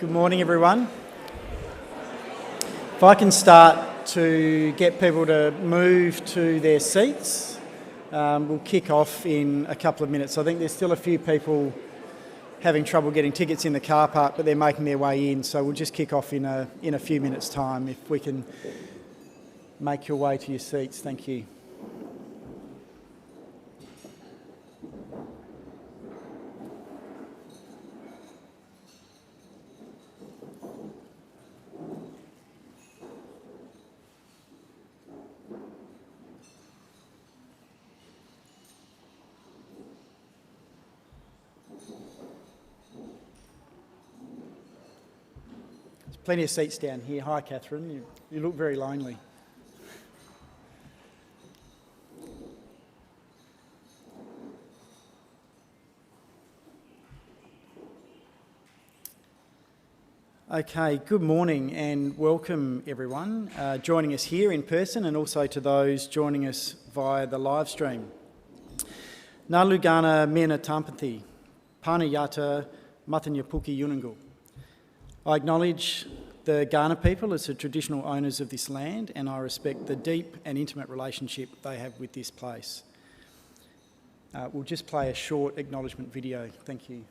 Good morning, everyone. If I can start to get people to move to their seats, we'll kick off in a couple of minutes. I think there's still a few people having trouble getting tickets in the car park, but they're making their way in, so we'll just kick off in a few minutes' time. If we can make your way to your seats, thank you. Plenty of seats down here. Hi, Catherine. You look very lonely. Okay, good morning and welcome everyone joining us here in person and also to those joining us via the live stream. Nalugana mena tampati, Panayata Matanyapuki Yunangu. I acknowledge the Kaurna people as the traditional owners of this land, and I respect the deep and intimate relationship they have with this place. We'll just play a short acknowledgement video. Thank you.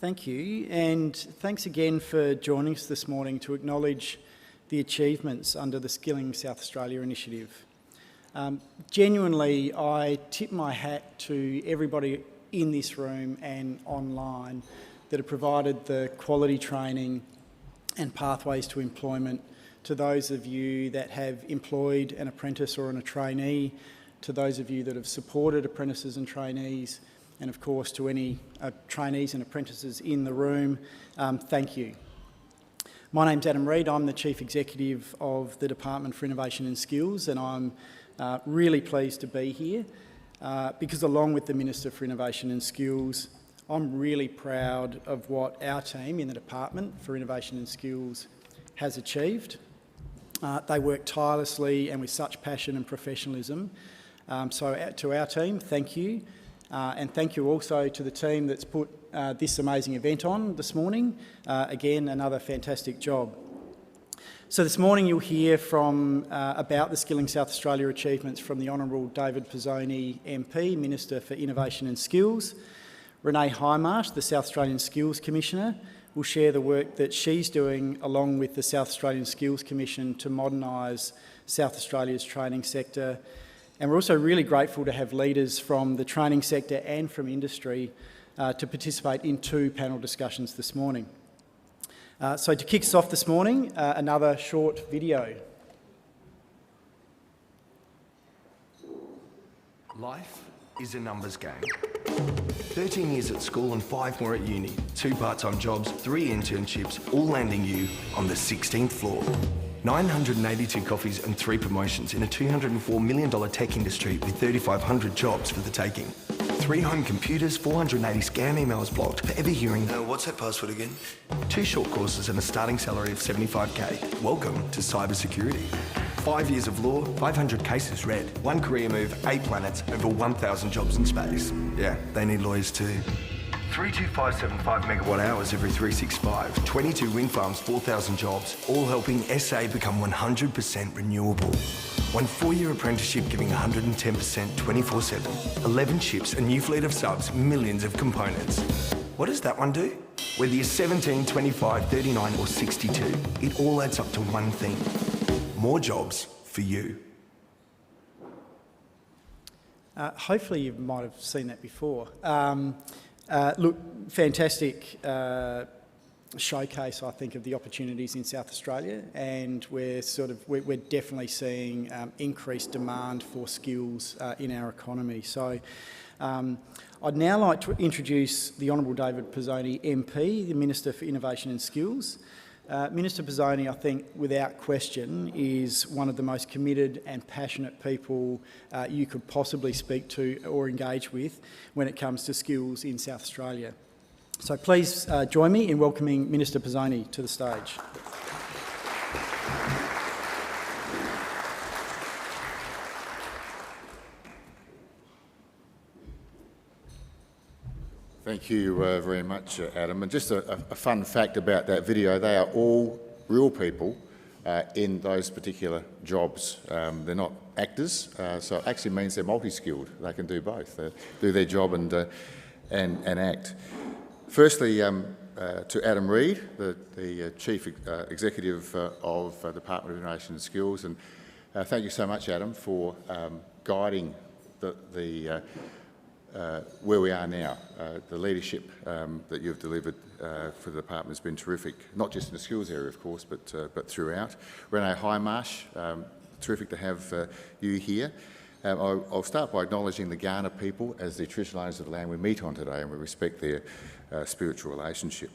Thank you, and thanks again for joining us this morning to acknowledge the achievements under the Skilling South Australia initiative. Genuinely, I tip my hat to everybody in this room and online that have provided the quality training and pathways to employment to those of you that have employed an apprentice or a trainee, to those of you that have supported apprentices and trainees, and of course to any trainees and apprentices in the room, thank you. My name's Adam Reid. I'm the Chief Executive of the Department for Innovation and Skills, and I'm really pleased to be here because along with the Minister for Innovation and Skills, I'm really proud of what our team in the Department for Innovation and Skills has achieved. They work tirelessly and with such passion and professionalism. So to our team, thank you. And thank you also to the team that's put this amazing event on this morning. Again, another fantastic job. So this morning you'll hear from about the Skilling South Australia achievements from the Honourable David Pizzoni MP, Minister for Innovation and Skills. Renee Highmarsh, the South Australian Skills Commissioner, will share the work that she's doing along with the South Australian Skills Commission to modernise South Australia's training sector. And we're also really grateful to have leaders from the training sector and from industry to participate in two panel discussions this morning. So to kick us off this morning, another short video. Life is a numbers game. 13 years at school and 5 more at uni, 2 part-time jobs, 3 internships, all landing you on the 16th floor. 982 coffees and 3 promotions in a $204 million tech industry with 3,500 jobs for the taking. 3 home computers, 480 scam emails blocked, forever hearing, what's that password again? 2 short courses and a starting salary of $75K. Welcome to cybersecurity. 5 years of law, 500 cases read, 1 career move, 8 planets, over 1,000 jobs in space. Yeah, they need lawyers too. 32575 megawatt hours every 365, 22 wind farms, 4,000 jobs, all helping SA become 100% renewable. 1 4-year apprenticeship giving 110% 24/7, 11 ships, a new fleet of subs, millions of components. What does that one do? Whether you're 17, 25, 39 or 62, it all adds up to one thing: more jobs for you. Hopefully you might have seen that before. Look, fantastic showcase, I think, of the opportunities in South Australia, and we're definitely seeing increased demand for skills in our economy. So I'd now like to introduce the Honourable David Pizzoni MP, the Minister for Innovation and Skills. Minister Pizzoni, I think, without question, is one of the most committed and passionate people you could possibly speak to or engage with when it comes to skills in South Australia. So please join me in welcoming Minister Pizzoni to the stage. Thank you very much, Adam. And just a fun fact about that video, they are all real people in those particular jobs. They're not actors, so it actually means they're multi-skilled. They can do both, do their job and act. Firstly, to Adam Reid, the Chief Executive of the Department of Innovation and Skills, and thank you so much, Adam, for guiding where we are now. The leadership that you've delivered for the department has been terrific, not just in the skills area, of course, but throughout. Renee Highmarsh, terrific to have you here. I'll start by acknowledging the Kaurna people as the traditional owners of the land we meet on today, and we respect their spiritual relationship.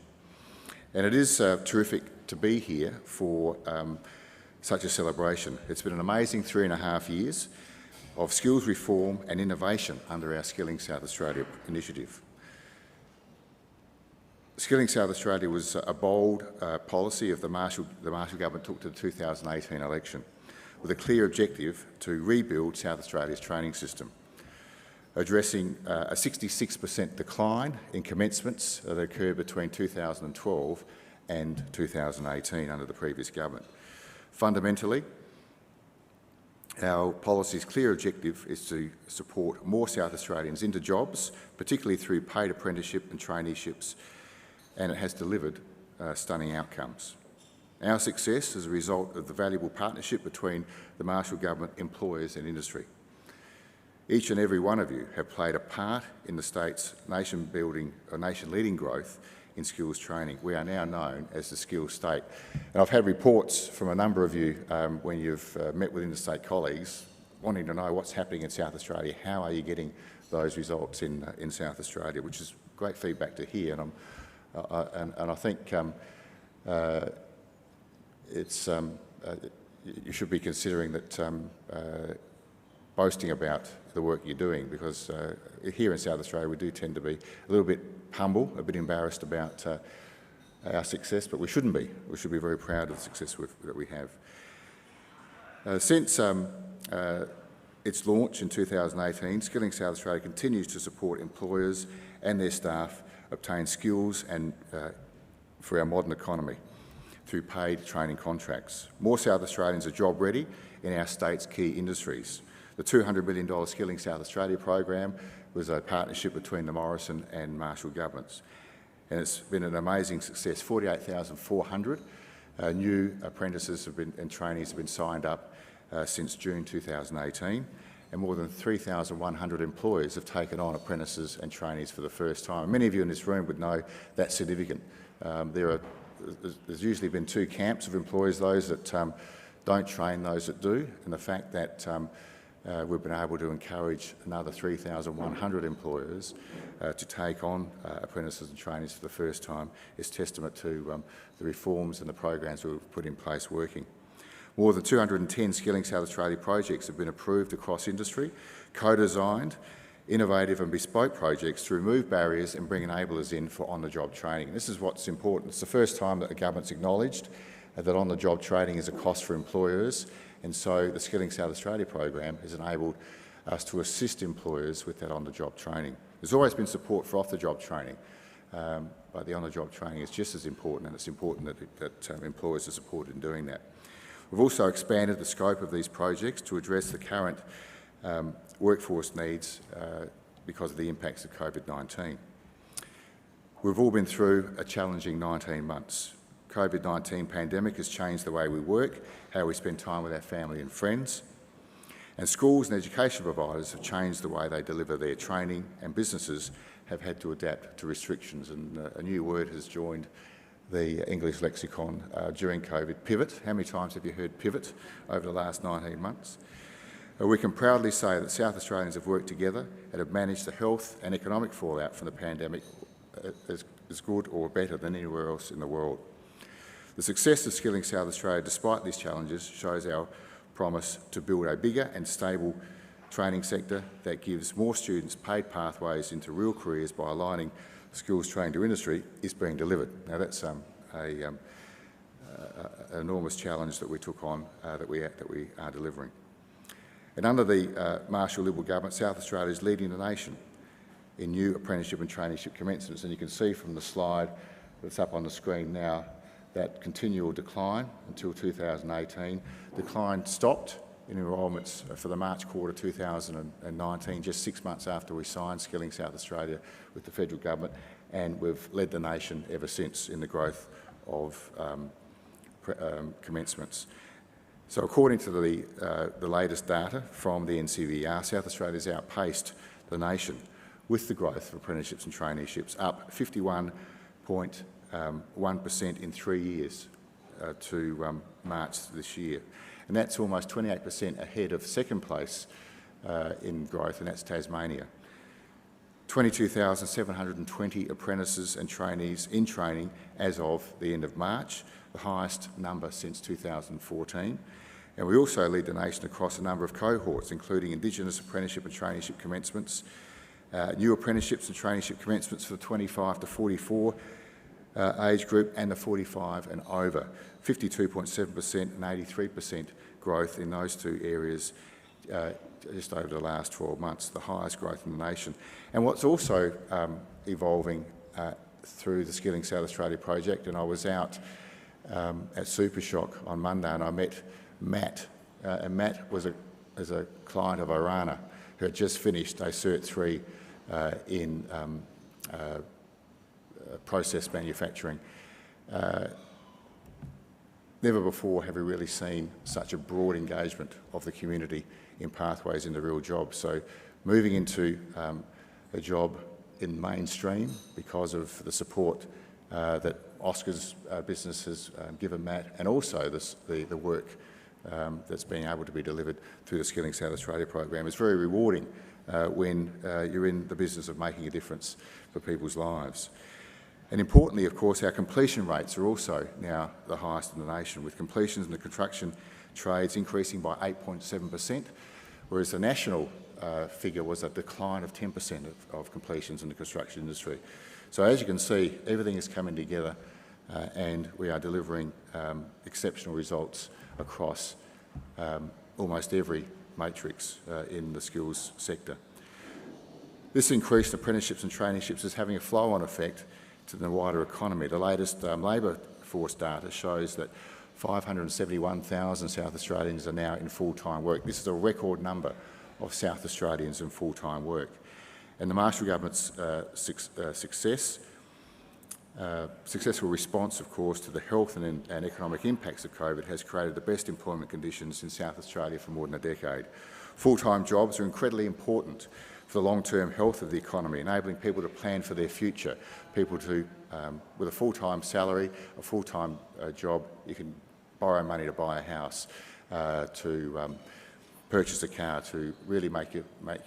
And it is terrific to be here for such a celebration. It's been an amazing 3.5 years of skills reform and innovation under our Skilling South Australia initiative. Skilling South Australia was a bold policy of the Marshall government took to the 2018 election, with a clear objective to rebuild South Australia's training system, addressing a 66% decline in commencements that occurred between 2012 and 2018 under the previous government. Fundamentally, our policy's clear objective is to support more South Australians into jobs, particularly through paid apprenticeship and traineeships, and it has delivered stunning outcomes. Our success is a result of the valuable partnership between the Marshall government, employers and industry. Each and every one of you have played a part in the state's nation-leading growth in skills training. We are now known as the skills state. And I've had reports from a number of you when you've met with interstate colleagues wanting to know what's happening in South Australia, how are you getting those results in South Australia, which is great feedback to hear. And I think you should be considering that boasting about the work you're doing, because here in South Australia we do tend to be a little bit humble, a bit embarrassed about our success, but we shouldn't be. We should be very proud of the success that we have. Since its launch in 2018, Skilling South Australia continues to support employers and their staff obtain skills and for our modern economy through paid training contracts. More South Australians are job ready in our state's key industries. The $200 million Skilling South Australia program was a partnership between the Morrison and Marshall governments, and it's been an amazing success. 48,400 new apprentices and trainees have been signed up since June 2018, and more than 3,100 employers have taken on apprentices and trainees for the first time. Many of you in this room would know that's significant. There's usually been two camps of employers, those that don't train, those that do, and the fact that we've been able to encourage another 3,100 employers to take on apprentices and trainees for the first time is testament to the reforms and the programs we've put in place working. More than 210 Skilling South Australia projects have been approved across industry, co-designed, innovative and bespoke projects to remove barriers and bring enablers in for on-the-job training. This is what's important. It's the first time that the government's acknowledged that on-the-job training is a cost for employers, and so the Skilling South Australia program has enabled us to assist employers with that on-the-job training. There's always been support for off-the-job training, but the on-the-job training is just as important, and it's important that employers are supported in doing that. We've also expanded the scope of these projects to address the current workforce needs because of the impacts of COVID-19. We've all been through a challenging 19 months. COVID-19 pandemic has changed the way we work, how we spend time with our family and friends. And schools and education providers have changed the way they deliver their training, and businesses have had to adapt to restrictions. And a new word has joined the English lexicon during COVID: pivot. How many times have you heard pivot over the last 19 months? We can proudly say that South Australians have worked together and have managed the health and economic fallout from the pandemic as good or better than anywhere else in the world. The success of Skilling South Australia, despite these challenges, shows our promise to build a bigger and stable training sector that gives more students paid pathways into real careers by aligning skills trained to industry is being delivered. Now that's an enormous challenge that we took on that we are delivering. And under the Marshall Liberal government, South Australia is leading the nation in new apprenticeship and traineeship commencements. And you can see from the slide that's up on the screen now that continual decline until 2018. Decline stopped in enrolments for the March quarter 2019, just 6 months after we signed Skilling South Australia with the federal government, and we've led the nation ever since in the growth of commencements. So according to the latest data from the NCVR, South Australia has outpaced the nation with the growth of apprenticeships and traineeships, up 51.1% in 3 years to March this year. And that's almost 28% ahead of second place in growth, and that's Tasmania. 22,720 apprentices and trainees in training as of the end of March, the highest number since 2014. And we also lead the nation across a number of cohorts, including Indigenous apprenticeship and traineeship commencements, new apprenticeships and traineeship commencements for the 25 to 44 age group, and the 45 and over. 52.7% and 83% growth in those two areas just over the last 12 months, the highest growth in the nation. And what's also evolving through the Skilling South Australia project, and I was out at Super Shock on Monday and I met Matt, and Matt was a client of Orana who had just finished a Cert 3 in process manufacturing. Never before have we really seen such a broad engagement of the community in pathways into real jobs. So moving into a job in mainstream because of the support that Oscar's business has given Matt, and also the work that's being able to be delivered through the Skilling South Australia program is very rewarding when you're in the business of making a difference for people's lives. And importantly, of course, our completion rates are also now the highest in the nation, with completions in the construction trades increasing by 8.7%, whereas the national figure was a decline of 10% of completions in the construction industry. So as you can see, everything is coming together and we are delivering exceptional results across almost every matrix in the skills sector. This increased apprenticeships and traineeships is having a flow-on effect to the wider economy. The latest labour force data shows that 571,000 South Australians are now in full-time work. This is a record number of South Australians in full-time work. And the Marshall government's successful response, of course, to the health and economic impacts of COVID has created the best employment conditions in South Australia for more than a decade. Full-time jobs are incredibly important for the long-term health of the economy, enabling people to plan for their future. People to, with a full-time salary, a full-time job, you can borrow money to buy a house, to purchase a car, to really make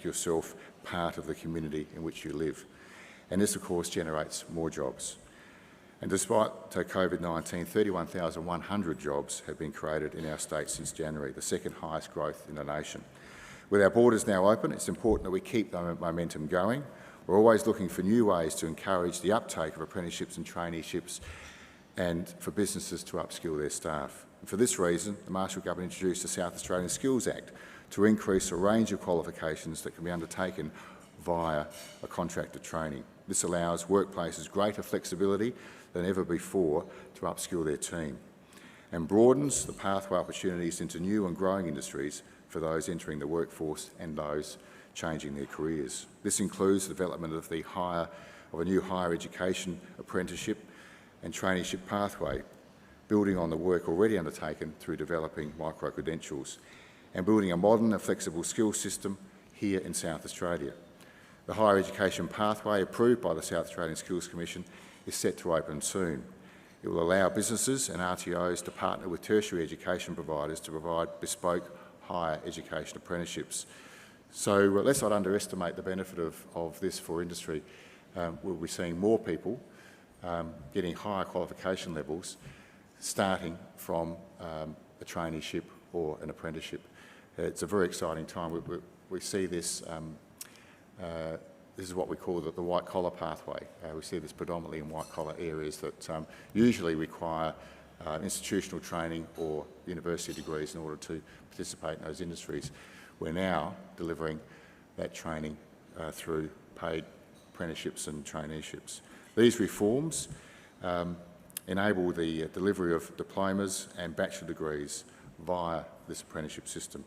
yourself part of the community in which you live. And this, of course, generates more jobs. And despite COVID-19, 31,100 jobs have been created in our state since January, the second highest growth in the nation. With our borders now open, it's important that we keep the momentum going. We're always looking for new ways to encourage the uptake of apprenticeships and traineeships, and for businesses to upskill their staff. And for this reason, the Marshall government introduced the South Australian Skills Act to increase a range of qualifications that can be undertaken via a contracted training. This allows workplaces greater flexibility than ever before to upskill their team, and broadens the pathway opportunities into new and growing industries for those entering the workforce and those changing their careers. This includes the development of a new higher education apprenticeship and traineeship pathway, building on the work already undertaken through developing micro-credentials. and building a modern and flexible skills system here in South Australia. The higher education pathway approved by the South Australian Skills Commission is set to open soon. It will allow businesses and RTOs to partner with tertiary education providers to provide bespoke higher education apprenticeships. So let's not underestimate the benefit of this for industry. We'll be seeing more people getting higher qualification levels starting from a traineeship or an apprenticeship. It's a very exciting time. We see this, this is what we call the white-collar pathway. We see this predominantly in white-collar areas that usually require institutional training or university degrees in order to participate in those industries. We're now delivering that training through paid apprenticeships and traineeships. These reforms enable the delivery of diplomas and bachelor degrees via this apprenticeship system.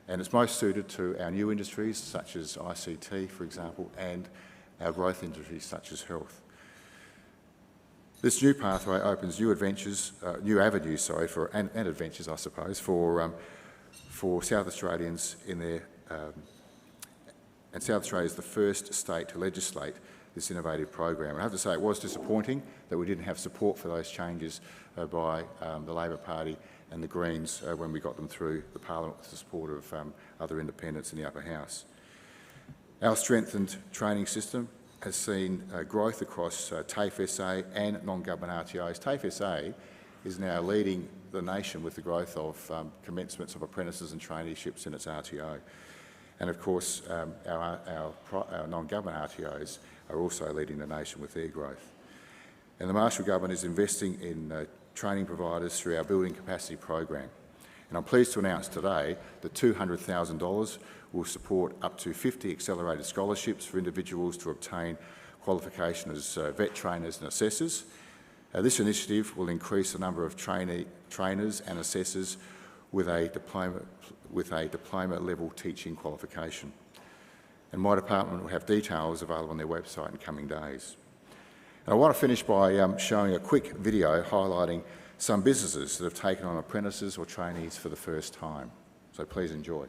And it's most suited to our new industries such as ICT, for example, and our growth industries such as health. This new pathway opens new adventures, new avenues, and adventures, I suppose, for South Australians in their, and South Australia is the first state to legislate this innovative program. And I have to say it was disappointing that we didn't have support for those changes by the Labor Party and the Greens when we got them through the Parliament with the support of other independents in the upper house. Our strengthened training system has seen growth across TAFE SA and non-government RTOs. TAFE SA is now leading the nation with the growth of commencements of apprentices and traineeships in its RTO. And of course, our non-government RTOs are also leading the nation with their growth. And the Marshall Government is investing in training providers through our Building Capacity program. And I'm pleased to announce today that $200,000 will support up to 50 accelerated scholarships for individuals to obtain qualification as vet trainers and assessors. This initiative will increase the number of trainers and assessors with a diploma level teaching qualification. And my department will have details available on their website in coming days. And I want to finish by showing a quick video highlighting some businesses that have taken on apprentices or trainees for the first time. So please enjoy.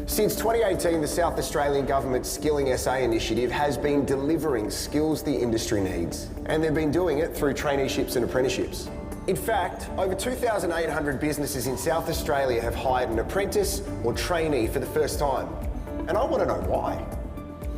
Since 2018, the South Australian Government's Skilling SA initiative has been delivering skills the industry needs, and they've been doing it through traineeships and apprenticeships. In fact, over 2,800 businesses in South Australia have hired an apprentice or trainee for the first time. And I want to know why.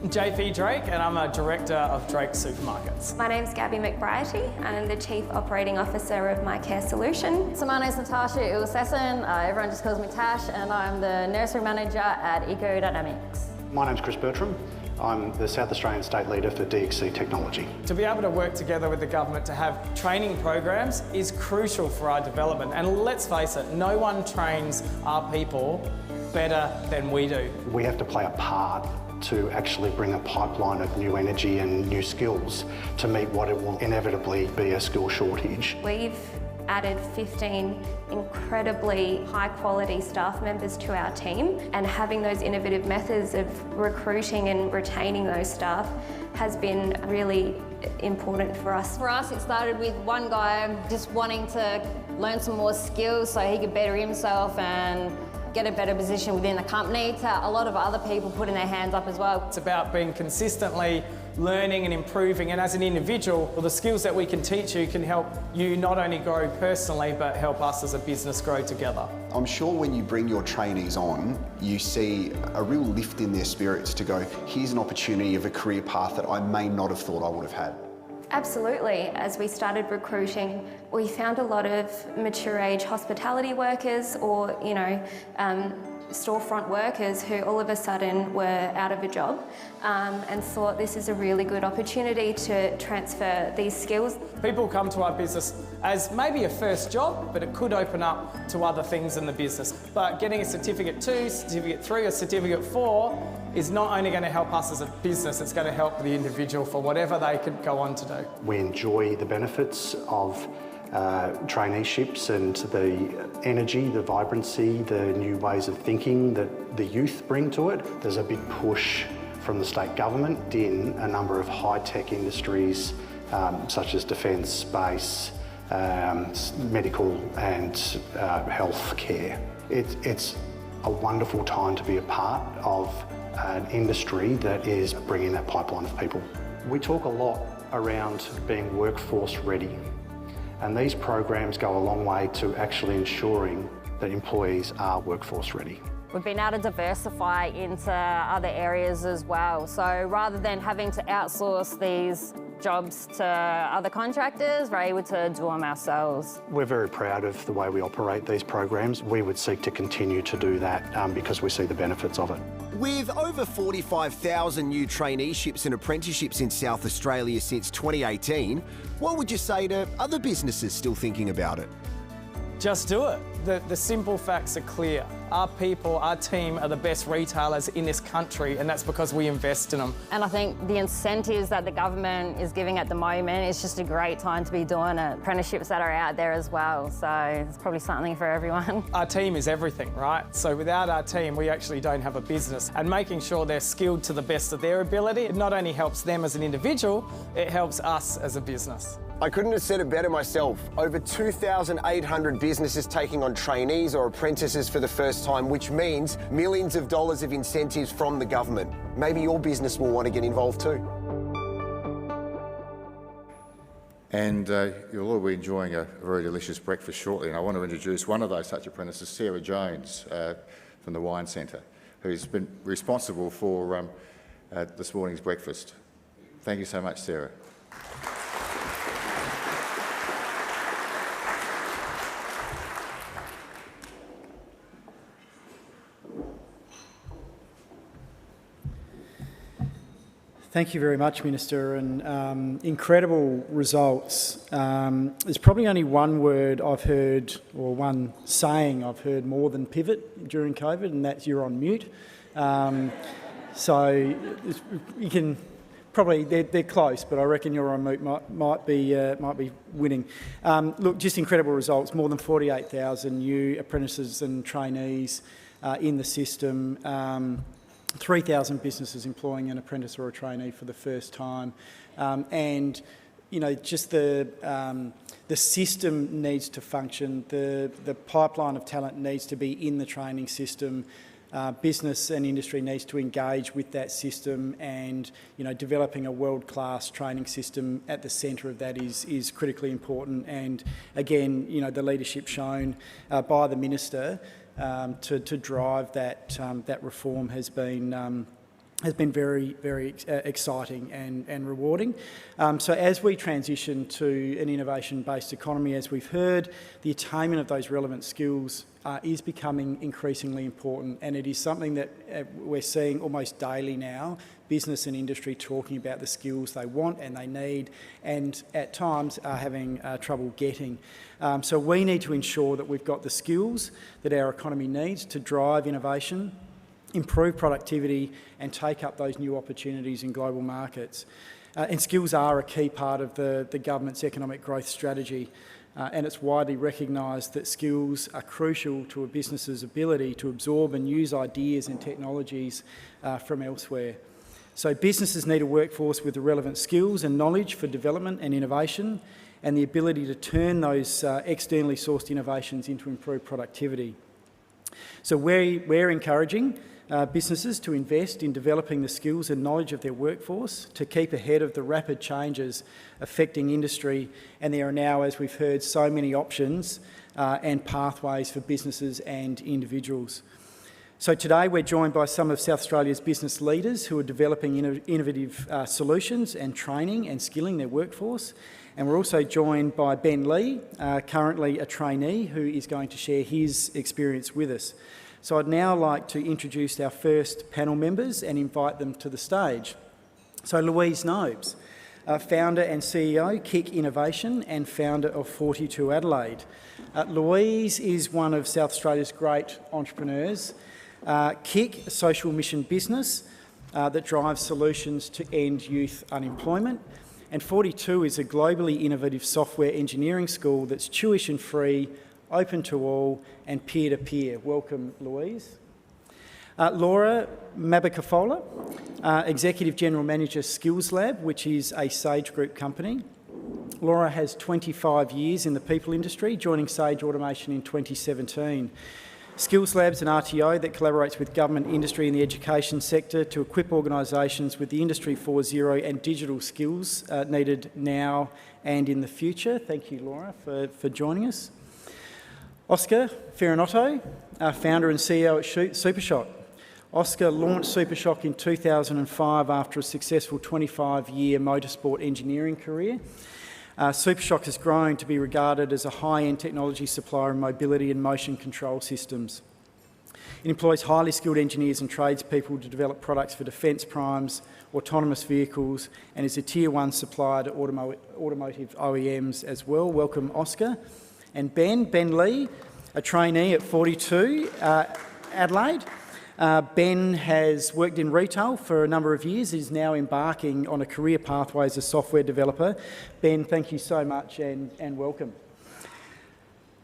JP Drake, and I'm a director of Drake Supermarkets. My name's Gabby McBriety, and I'm the Chief Operating Officer of My Care Solution. So my name's Natasha Ilsesson, everyone just calls me Tash, and I'm the Nursery Manager at EcoDynamics. My name's Chris Bertram. I'm the South Australian State Leader for DXC Technology. To be able to work together with the government to have training programs is crucial for our development. And let's face it, no one trains our people better than we do. We have to play a part to actually bring a pipeline of new energy and new skills to meet what it will inevitably be a skill shortage. We've added 15 incredibly high quality staff members to our team, and having those innovative methods of recruiting and retaining those staff has been really important for us. For us, it started with one guy just wanting to learn some more skills so he could better himself and get a better position within the company, to a lot of other people putting their hands up as well. It's about being consistently learning and improving, and as an individual, well, the skills that we can teach you can help you not only grow personally, but help us as a business grow together. I'm sure when you bring your trainees on, you see a real lift in their spirits to go, here's an opportunity of a career path that I may not have thought I would have had. Absolutely. As we started recruiting, we found a lot of mature age hospitality workers or, storefront workers who all of a sudden were out of a job and thought this is a really good opportunity to transfer these skills. People come to our business as maybe a first job, but it could open up to other things in the business. But getting a Certificate 2, Certificate 3 or Certificate 4 is not only going to help us as a business, it's going to help the individual for whatever they could go on to do. We enjoy the benefits of traineeships and the energy, the vibrancy, the new ways of thinking that the youth bring to it. There's a big push from the state government in a number of high-tech industries such as defence, space, medical and health care. It's a wonderful time to be a part of an industry that is bringing that pipeline of people. We talk a lot around being workforce ready, and these programs go a long way to actually ensuring that employees are workforce ready. We've been able to diversify into other areas as well. So rather than having to outsource these jobs to other contractors, we're able to do them ourselves. We're very proud of the way we operate these programs. We would seek to continue to do that because we see the benefits of it. With over 45,000 new traineeships and apprenticeships in South Australia since 2018, what would you say to other businesses still thinking about it? Just do it. The simple facts are clear. Our people, our team are the best retailers in this country, and that's because we invest in them. And I think the incentives that the government is giving at the moment, it's just a great time to be doing it. Apprenticeships that are out there as well, so it's probably something for everyone. Our team is everything, right? So without our team, we actually don't have a business. And making sure they're skilled to the best of their ability, it not only helps them as an individual, it helps us as a business. I couldn't have said it better myself. Over 2,800 businesses taking on trainees or apprentices for the first time, which means millions of dollars of incentives from the government. Maybe your business will want to get involved too. And you'll all be enjoying a very delicious breakfast shortly. And I want to introduce one of those such apprentices, Sarah Jones from the Wine Centre, who's been responsible for this morning's breakfast. Thank you so much, Sarah. Thank you very much, Minister, and incredible results. There's probably only one word I've heard, or one saying I've heard more than pivot during COVID, and that's you're on mute. So you can probably, they're close, but I reckon you're on mute might be winning. Look, just incredible results, more than 48,000 new apprentices and trainees in the system. 3,000 businesses employing an apprentice or a trainee for the first time, and you know, just the system needs to function. The pipeline of talent needs to be in the training system. Business and industry needs to engage with that system, and you know, developing a world-class training system at the centre of that is critically important. And again, you know, the leadership shown by the Minister to drive that reform has been very, very exciting and rewarding. So as we transition to an innovation-based economy, as we've heard, the attainment of those relevant skills is becoming increasingly important, and it is something that we're seeing almost daily now, business and industry talking about the skills they want and they need, and at times are having trouble getting. So we need to ensure that we've got the skills that our economy needs to drive innovation, improve productivity and take up those new opportunities in global markets. And skills are a key part of the government's economic growth strategy, and it's widely recognised that skills are crucial to a business's ability to absorb and use ideas and technologies from elsewhere. So businesses need a workforce with the relevant skills and knowledge for development and innovation, and the ability to turn those externally sourced innovations into improved productivity. So we're encouraging businesses to invest in developing the skills and knowledge of their workforce to keep ahead of the rapid changes affecting industry, and there are now, as we've heard, so many options and pathways for businesses and individuals. So today we're joined by some of South Australia's business leaders who are developing innovative solutions and training and skilling their workforce. And we're also joined by Ben Lee, currently a trainee, who is going to share his experience with us. So I'd now like to introduce our first panel members and invite them to the stage. So Louise Nobes, founder and CEO, KIC Innovation, and founder of 42 Adelaide. Louise is one of South Australia's great entrepreneurs. KIC, a social mission business that drives solutions to end youth unemployment. And 42 is a globally innovative software engineering school that's tuition-free, open to all, and peer-to-peer. Welcome, Louise. Laura Mabikafola, Executive General Manager, Skills Lab, which is a Sage Group company. Laura has 25 years in the people industry, joining Sage Automation in 2017. Skills Lab's an RTO that collaborates with government, industry and the education sector to equip organisations with the Industry 4.0 and digital skills needed now and in the future. Thank you, Laura, for joining us. Oscar Ferranotto, founder and CEO at Supershock. Oscar launched Supershock in 2005 after a successful 25-year motorsport engineering career. Supershock has grown to be regarded as a high-end technology supplier in mobility and motion control systems. It employs highly skilled engineers and tradespeople to develop products for defence primes, autonomous vehicles, and is a Tier 1 supplier to automotive OEMs as well. Welcome, Oscar. And Ben Lee, a trainee at 42 Adelaide. Ben has worked in retail for a number of years. He's now embarking on a career pathway as a software developer. Ben, thank you so much and welcome.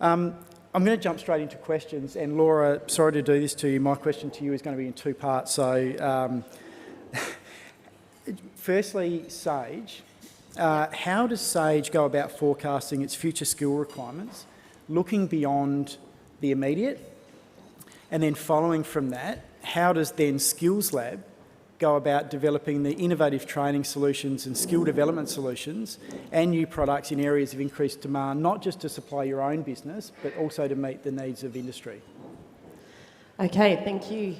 I'm going to jump straight into questions. And Laura, sorry to do this to you. My question to you is going to be in two parts. So, firstly, Sage. How does Sage go about forecasting its future skill requirements, looking beyond the immediate? And then following from that, how does then Skills Lab go about developing the innovative training solutions and skill development solutions and new products in areas of increased demand, not just to supply your own business, but also to meet the needs of industry? Okay, thank you.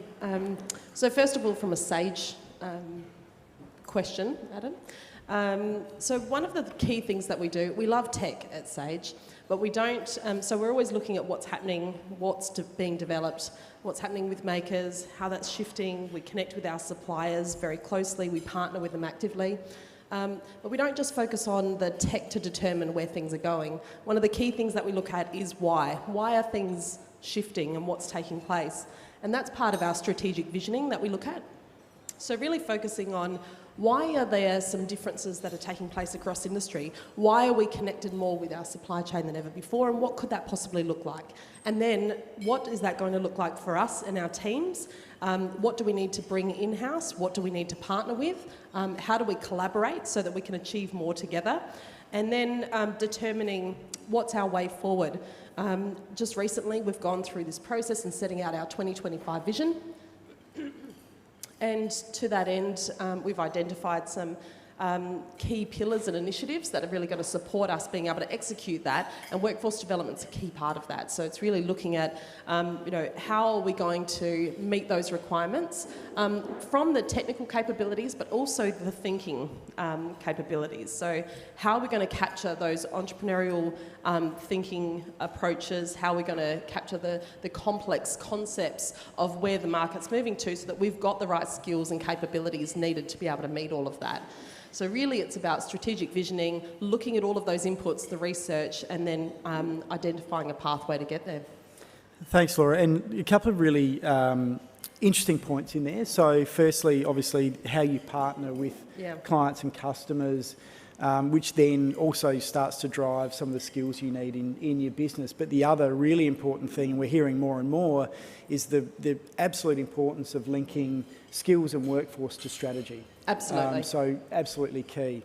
So first of all, from a Sage question, Adam. So one of the key things that we do, we love tech at Sage, but we don't, so we're always looking at what's happening, being developed, what's happening with makers, how that's shifting. We connect with our suppliers very closely, we partner with them actively. But we don't just focus on the tech to determine where things are going. One of the key things that we look at is why. Why are things shifting and what's taking place? And that's part of our strategic visioning that we look at. So really focusing on why are there some differences that are taking place across industry? Why are we connected more with our supply chain than ever before? And what could that possibly look like? And then what is that going to look like for us and our teams? What do we need to bring in-house? What do we need to partner with? How do we collaborate so that we can achieve more together? And then determining what's our way forward. Just recently, we've gone through this process and setting out our 2025 vision. And to that end, we've identified some key pillars and initiatives that are really going to support us being able to execute that, and workforce development's a key part of that. So it's really looking at, how are we going to meet those requirements from the technical capabilities, but also the thinking capabilities. So how are we going to capture those entrepreneurial thinking approaches? How are we going to capture the complex concepts of where the market's moving to, so that we've got the right skills and capabilities needed to be able to meet all of that? So really it's about strategic visioning, looking at all of those inputs, the research, and then identifying a pathway to get there. Thanks, Laura. And a couple of really interesting points in there. So firstly, obviously, how you partner with clients and customers, which then also starts to drive some of the skills you need in your business. But the other really important thing, and we're hearing more and more, is the absolute importance of linking skills and workforce to strategy. Absolutely. So absolutely key.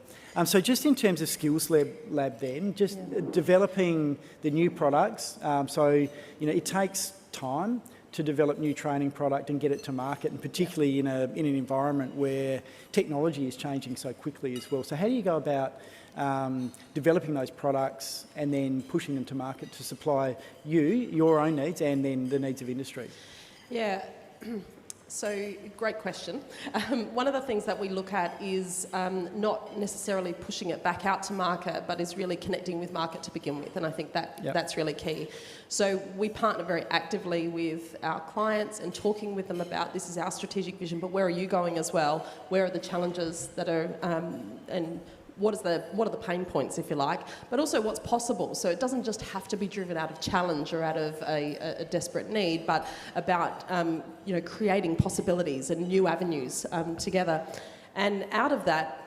So just in terms of Skills Lab then, just developing the new products. So, it takes time to develop new training product and get it to market, and particularly in an environment where technology is changing so quickly as well. So how do you go about developing those products and then pushing them to market to supply your own needs, and then the needs of industry? Yeah. So, great question. One of the things that we look at is not necessarily pushing it back out to market, but is really connecting with market to begin with, and I think that's really key. So we partner very actively with our clients and talking with them about, this is our strategic vision, but where are you going as well? Where are the challenges that are, and what are the pain points, if you like, but also what's possible. So it doesn't just have to be driven out of challenge or out of a desperate need, but about creating possibilities and new avenues together. And out of that,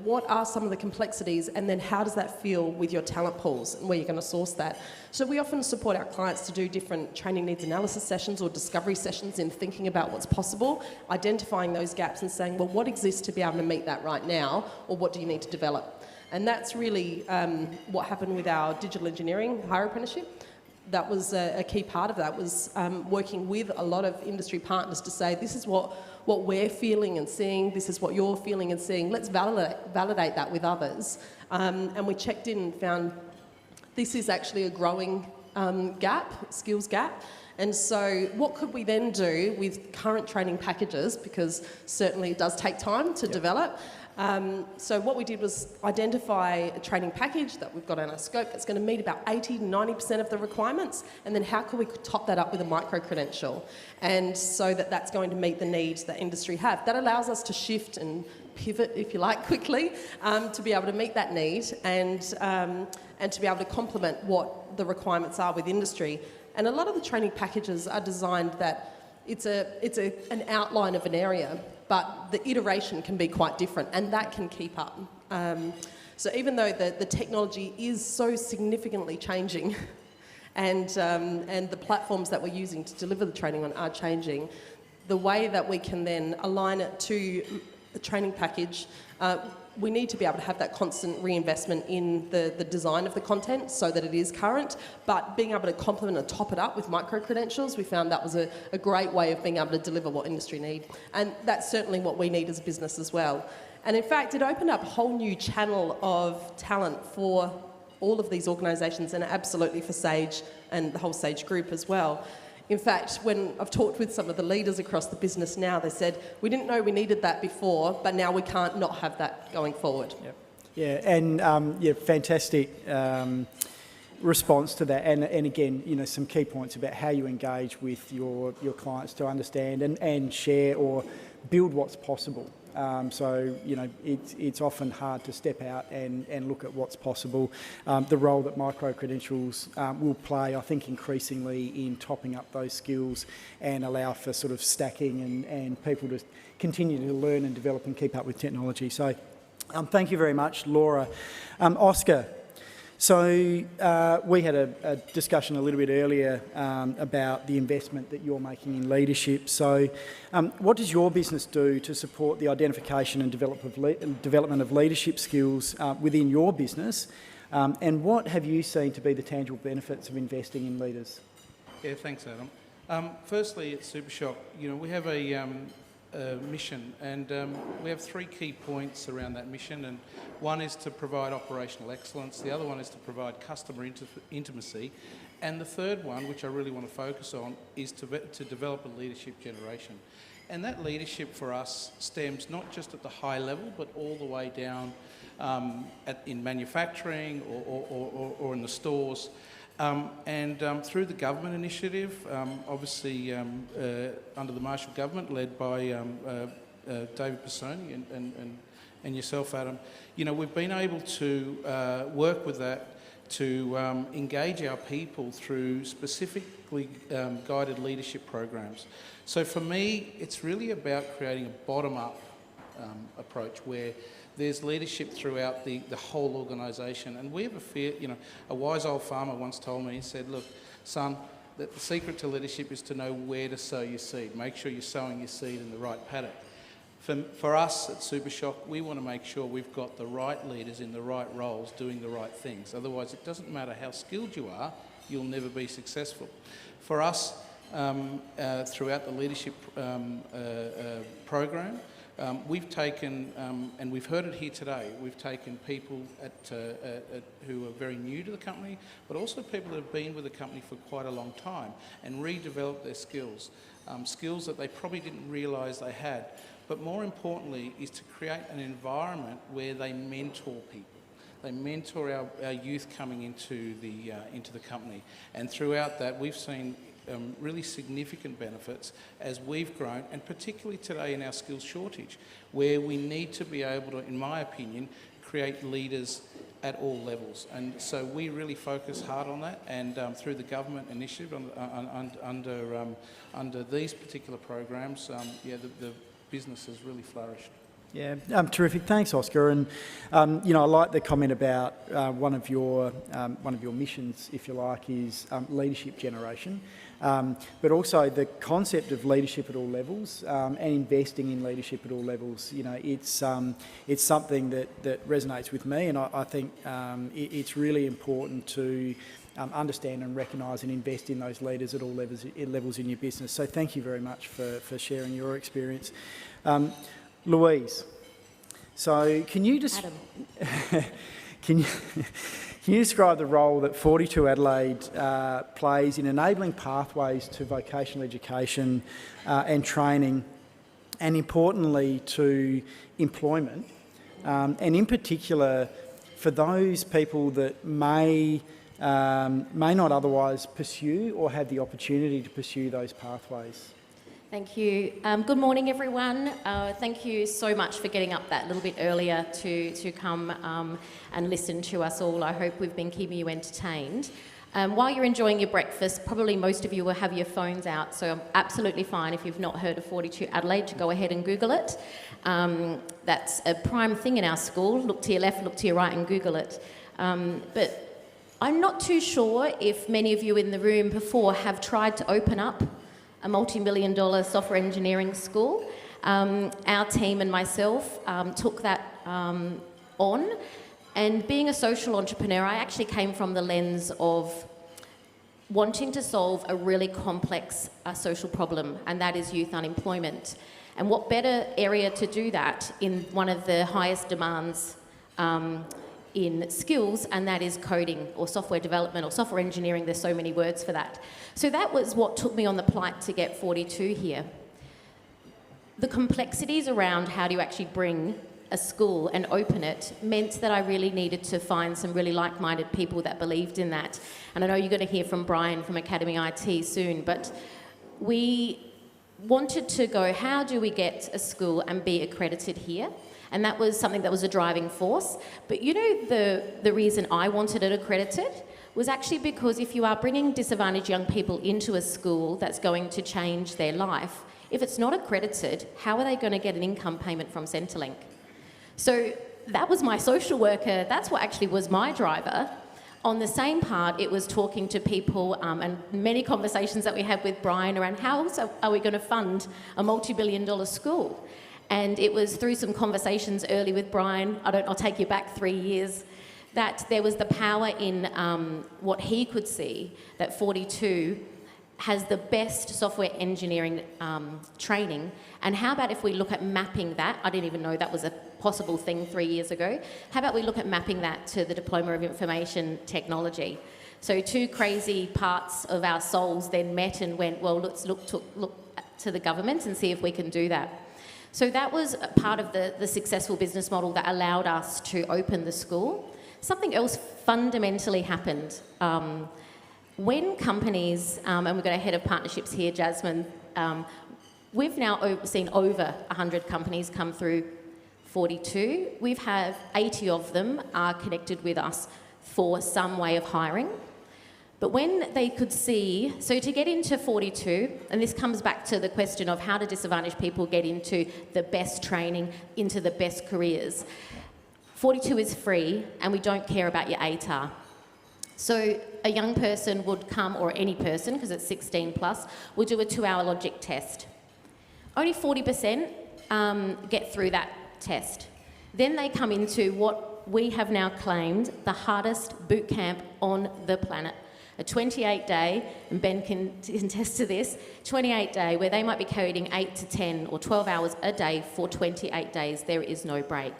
what are some of the complexities, and then how does that feel with your talent pools and where you're going to source that? So we often support our clients to do different training needs analysis sessions or discovery sessions in thinking about what's possible, identifying those gaps and saying, well, what exists to be able to meet that right now, or what do you need to develop? And that's really what happened with our digital engineering hire apprenticeship. That was a key part of that, was working with a lot of industry partners to say, this is what we're feeling and seeing, this is what you're feeling and seeing, let's validate that with others. And we checked in and found this is actually a growing skills gap. And so what could we then do with current training packages, because certainly it does take time to develop. So what we did was identify a training package that we've got on our scope that's going to meet about 80 to 90% of the requirements, and then how can we top that up with a micro-credential, and so that's going to meet the needs that industry have. That allows us to shift and pivot, if you like, quickly to be able to meet that need and to be able to complement what the requirements are with industry. And a lot of the training packages are designed that it's an outline of an area, but the iteration can be quite different, and that can keep up. So even though the technology is so significantly changing and the platforms that we're using to deliver the training on are changing, the way that we can then align it to the training package, we need to be able to have that constant reinvestment in the design of the content so that it is current, but being able to complement and top it up with micro-credentials, we found that was a great way of being able to deliver what industry need. And that's certainly what we need as a business as well. And in fact, it opened up a whole new channel of talent for all of these organisations, and absolutely for Sage and the whole Sage group as well. In fact, when I've talked with some of the leaders across the business now, they said, we didn't know we needed that before, but now we can't not have that going forward. Yep. Yeah, and fantastic response to that. And again, some key points about how you engage with your clients to understand and share or build what's possible. So it's often hard to step out and look at what's possible. The role that micro-credentials will play, I think, increasingly in topping up those skills and allow for sort of stacking and people to continue to learn and develop and keep up with technology. So thank you very much, Laura. Oscar, so we had a discussion a little bit earlier about the investment that you're making in leadership. So what does your business do to support the identification and development of leadership skills within your business? And what have you seen to be the tangible benefits of investing in leaders? Yeah, thanks, Adam. Firstly, at SuperShock, we have a mission, and we have 3 key points around that mission, and one is to provide operational excellence, the other one is to provide customer intimacy, and the third one, which I really want to focus on, is to develop a leadership generation. And that leadership for us stems not just at the high level, but all the way down in manufacturing or in the stores. Through the government initiative, obviously under the Marshall government, led by David Pisoni and yourself, Adam, we've been able to work with that to engage our people through specifically guided leadership programs. So for me, it's really about creating a bottom-up approach where there's leadership throughout the whole organisation. And we have a wise old farmer once told me, he said, look, son, that the secret to leadership is to know where to sow your seed. Make sure you're sowing your seed in the right paddock. For us at SuperShock, we want to make sure we've got the right leaders in the right roles doing the right things. Otherwise, it doesn't matter how skilled you are, you'll never be successful. For us, throughout the leadership program, we've taken, and we've heard it here today, we've taken people who are very new to the company, but also people that have been with the company for quite a long time, and redeveloped their skills, skills that they probably didn't realise they had. But more importantly is to create an environment where they mentor people. They mentor our youth coming into the company. And throughout that, we've seen really significant benefits as we've grown, and particularly today in our skills shortage, where we need to be able to, in my opinion, create leaders at all levels. And so we really focus hard on that, and through the government initiative under these particular programs, the business has really flourished. Yeah, terrific. Thanks, Oscar. And I like the comment about one of your missions, if you like, is leadership generation. but also the concept of leadership at all levels and investing in leadership at all levels. You know, it's something that resonates with me, and I think it's really important to understand and recognise and invest in those leaders at all levels in your business. So thank you very much for sharing your experience. Louise, so can you just can you describe the role that 42 Adelaide plays in enabling pathways to vocational education and training, and importantly to employment, and in particular for those people that may not otherwise pursue or have the opportunity to pursue those pathways? Thank you. Good morning, everyone. Thank you so much for getting up that little bit earlier to come and listen to us all. I hope we've been keeping you entertained. While you're enjoying your breakfast, probably most of you will have your phones out, so absolutely fine if you've not heard of 42 Adelaide to go ahead and Google it. That's a prime thing in our school. Look to your left, look to your right and Google it. But I'm not too sure if many of you in the room before have tried to open up a multi-million-dollar software engineering school. Our team and myself took that on, and being a social entrepreneur, I actually came from the lens of wanting to solve a really complex social problem, and that is youth unemployment. And what better area to do that in one of the highest demands in skills, and that is coding or software development or software engineering. There's so many words for that. So that was what took me on the plight to get 42 here. The complexities around how do you actually bring a school and open it meant that I really needed to find some really like-minded people that believed in that. And I know you're going to hear from Brian from Academy IT soon, but we wanted to go, how do we get a school and be accredited here? And that was something that was a driving force. But you know, the reason I wanted it accredited was actually because if you are bringing disadvantaged young people into a school that's going to change their life, if it's not accredited, how are they going to get an income payment from Centrelink? So that was my social worker, that's what actually was my driver. On the same part, it was talking to people and many conversations that we had with Brian around how else are we going to fund a multi-billion-dollar school? And it was through some conversations early with Brian, I'll take you back 3 years, that there was the power in what he could see, that 42 has the best software engineering training. And how about if we look at mapping that? I didn't even know that was a possible thing 3 years ago. How about we look at mapping that to the Diploma of Information Technology? So two crazy parts of our souls then met and went, well, let's look to the government and see if we can do that. So that was part of the successful business model that allowed us to open the school. Something else fundamentally happened. When companies, and we've got a head of partnerships here, Jasmine, we've now seen over 100 companies come through 42. We've had 80 of them are connected with us for some way of hiring. But when they could see, so to get into 42, and this comes back to the question of how do disadvantaged people get into the best training, into the best careers. 42 is free, and we don't care about your ATAR. So a young person would come, or any person, because it's 16 plus, will do a 2-hour logic test. Only 40% get through that test. Then they come into what we have now claimed the hardest boot camp on the planet. A 28-day, and Ben can attest to this, 28-day where they might be coding 8 to 10 or 12 hours a day for 28 days. There is no break.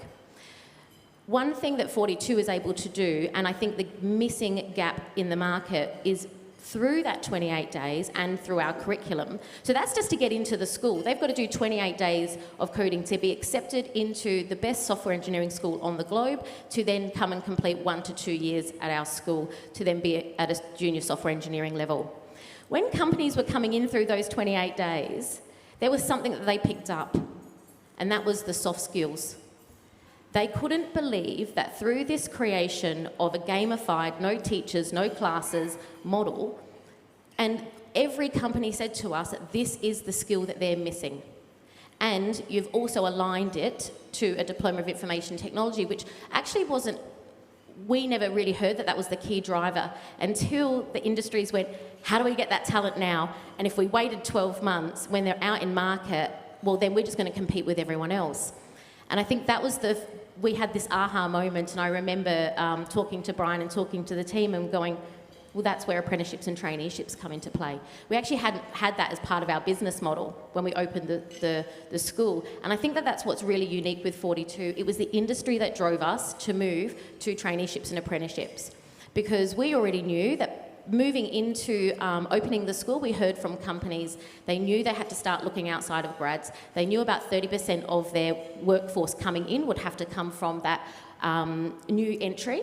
One thing that 42 is able to do, and I think the missing gap in the market, is through that 28 days and through our curriculum. So that's just to get into the school. They've got to do 28 days of coding to be accepted into the best software engineering school on the globe, to then come and complete 1 to 2 years at our school, to then be at a junior software engineering level. When companies were coming in through those 28 days, there was something that they picked up, and that was the soft skills. They couldn't believe that through this creation of a gamified, no teachers, no classes model, and every company said to us that this is the skill that they're missing. And you've also aligned it to a Diploma of Information Technology, which actually wasn't we never really heard that that was the key driver until the industries went, how do we get that talent now? And if we waited 12 months when they're out in market, well, then we're just going to compete with everyone else. And I think that was we had this aha moment, and I remember talking to Brian and talking to the team and going, well, that's where apprenticeships and traineeships come into play. We actually hadn't had that as part of our business model when we opened the school. And I think that that's what's really unique with 42. It was the industry that drove us to move to traineeships and apprenticeships. Because we already knew that moving into opening the school, we heard from companies, they knew they had to start looking outside of grads. They knew about 30% of their workforce coming in would have to come from that new entry,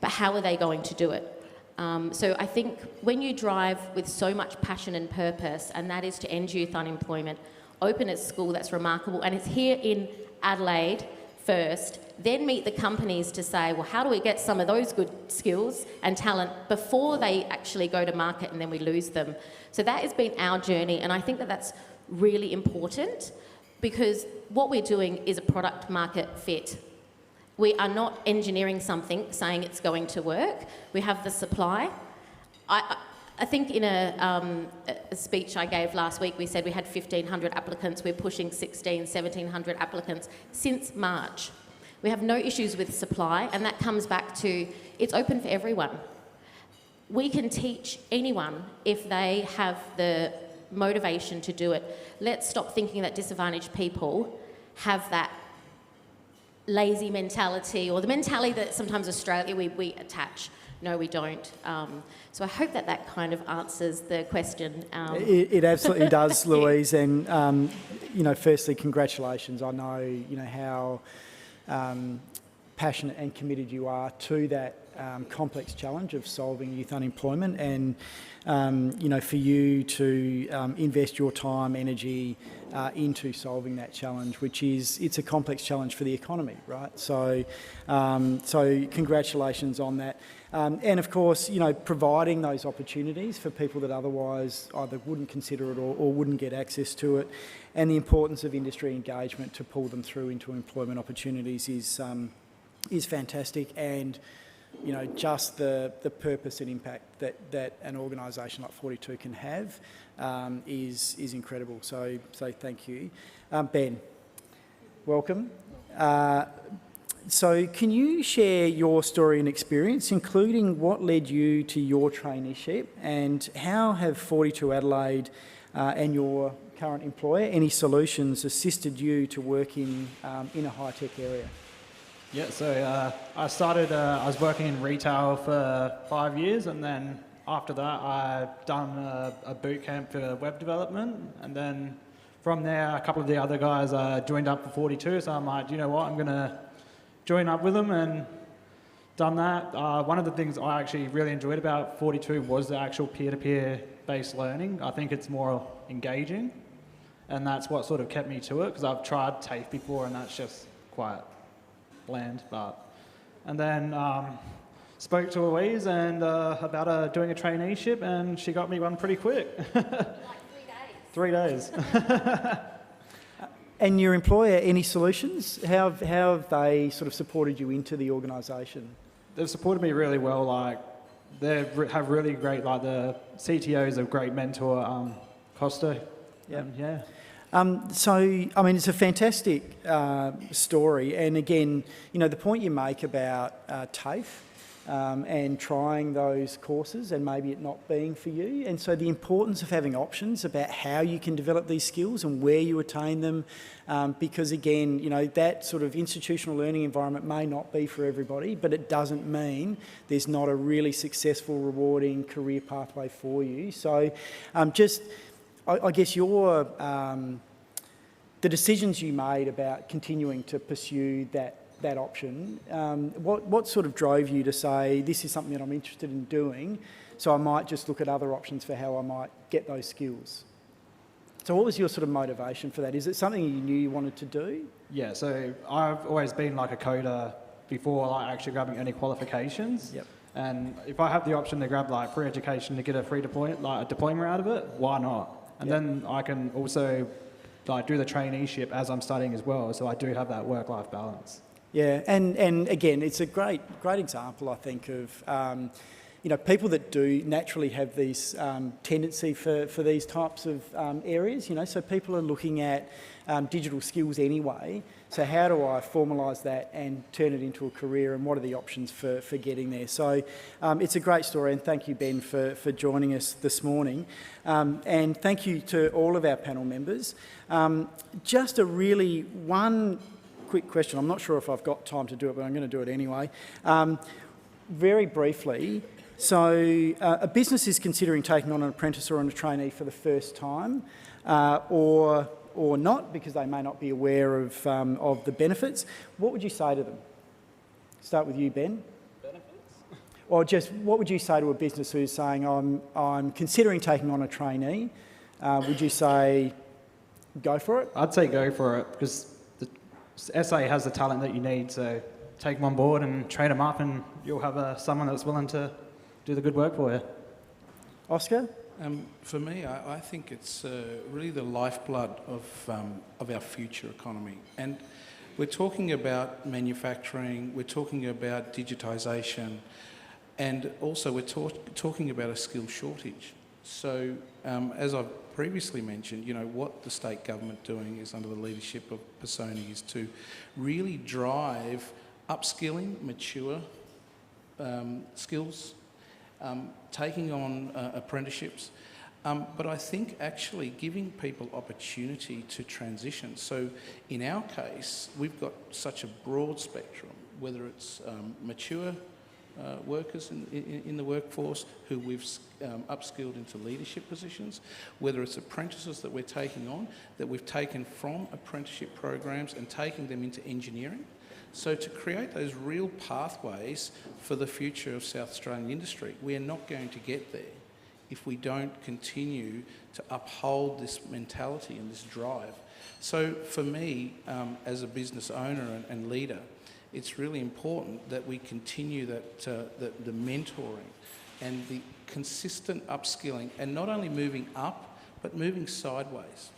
but how are they going to do it? So I think when you drive with so much passion and purpose, and that is to end youth unemployment, open a school that's remarkable, and it's here in Adelaide first, then meet the companies to say, well, how do we get some of those good skills and talent before they actually go to market and then we lose them? So that has been our journey, and I think that that's really important because what we're doing is a product market fit. We are not engineering something, saying it's going to work. We have the supply. I think in a speech I gave last week, we said we had 1,500 applicants. We're pushing 1,700 applicants since March. We have no issues with supply, and that comes back to it's open for everyone. We can teach anyone if they have the motivation to do it. Let's stop thinking that disadvantaged people have that lazy mentality, or the mentality that sometimes Australia we attach. No, we don't. So I hope that kind of answers the question. It absolutely does, Louise. And firstly, congratulations. I know how passionate and committed you are to that complex challenge of solving youth unemployment, and for you to invest your time, energy into solving that challenge, it's a complex challenge for the economy, right? So congratulations on that. And of course, providing those opportunities for people that otherwise either wouldn't consider it or wouldn't get access to it, and the importance of industry engagement to pull them through into employment opportunities is fantastic. And just the purpose and impact that an organisation like 42 can have is incredible. So thank you. Ben, welcome. So can you share your story and experience, including what led you to your traineeship, and how have 42 Adelaide and your current employer, Any Solutions, assisted you to work in a high-tech area? Yeah, so I started, I was working in retail for 5 years, and then after that I've done a boot camp for web development, and then from there a couple of the other guys joined up for 42, so I'm like, you know what, I'm going to join up with them, and done that. One of the things I actually really enjoyed about 42 was the actual peer-to-peer based learning. I think it's more engaging, and that's what sort of kept me to it, because I've tried TAFE before and that's just quite bland. And then spoke to Louise and about doing a traineeship, and she got me one pretty quick. Like 3 days. 3 days. And your employer, Any Solutions, how have they sort of supported you into the organisation? They've supported me really well. Like, they have really great, like the CTO is a great mentor, Costa. Yeah. So, I mean, it's a fantastic story. And again, the point you make about TAFE and trying those courses and maybe it not being for you. And so the importance of having options about how you can develop these skills and where you attain them. Because again, that sort of institutional learning environment may not be for everybody, but it doesn't mean there's not a really successful, rewarding career pathway for you. So I guess the decisions you made about continuing to pursue that option, what sort of drove you to say, this is something that I'm interested in doing, so I might just look at other options for how I might get those skills? So what was your sort of motivation for that? Is it something you knew you wanted to do? Yeah, so I've always been like a coder before like actually grabbing any qualifications. Yep. And if I have the option to grab like free education to get a free diploma out of it, why not? And then I can also like do the traineeship as I'm studying as well, so I do have that work-life balance. Yeah, and again, it's a great example, I think, of people that do naturally have these tendency for these types of areas. So people are looking at digital skills anyway. So how do I formalise that and turn it into a career, and what are the options for getting there? So it's a great story, and thank you, Ben, for joining us this morning. And thank you to all of our panel members. Just one quick question. I'm not sure if I've got time to do it, but I'm going to do it anyway. Very briefly, so a business is considering taking on an apprentice or a trainee for the first time, or not, because they may not be aware of the benefits. What would you say to them? Start with you, Ben. Benefits? Or just what would you say to a business who's saying, I'm considering taking on a trainee? Would you say go for it? I'd say go for it, because the SA has the talent that you need, so take them on board and train them up, and you'll have someone that's willing to do the good work for you. Oscar? For me, I think it's really the lifeblood of our future economy. And we're talking about manufacturing, we're talking about digitisation, and also we're talking about a skill shortage. So, as I've previously mentioned, what the state government doing is, under the leadership of Pisoni, is to really drive upskilling, mature skills, taking on apprenticeships, but I think actually giving people opportunity to transition. So in our case, we've got such a broad spectrum, whether it's mature workers in the workforce who we've upskilled into leadership positions, whether it's apprentices that we're taking on, that we've taken from apprenticeship programs and taking them into engineering. So to create those real pathways for the future of South Australian industry, we are not going to get there if we don't continue to uphold this mentality and this drive. So for me, as a business owner and leader, it's really important that we continue the mentoring and the consistent upskilling, and not only moving up, but moving sideways,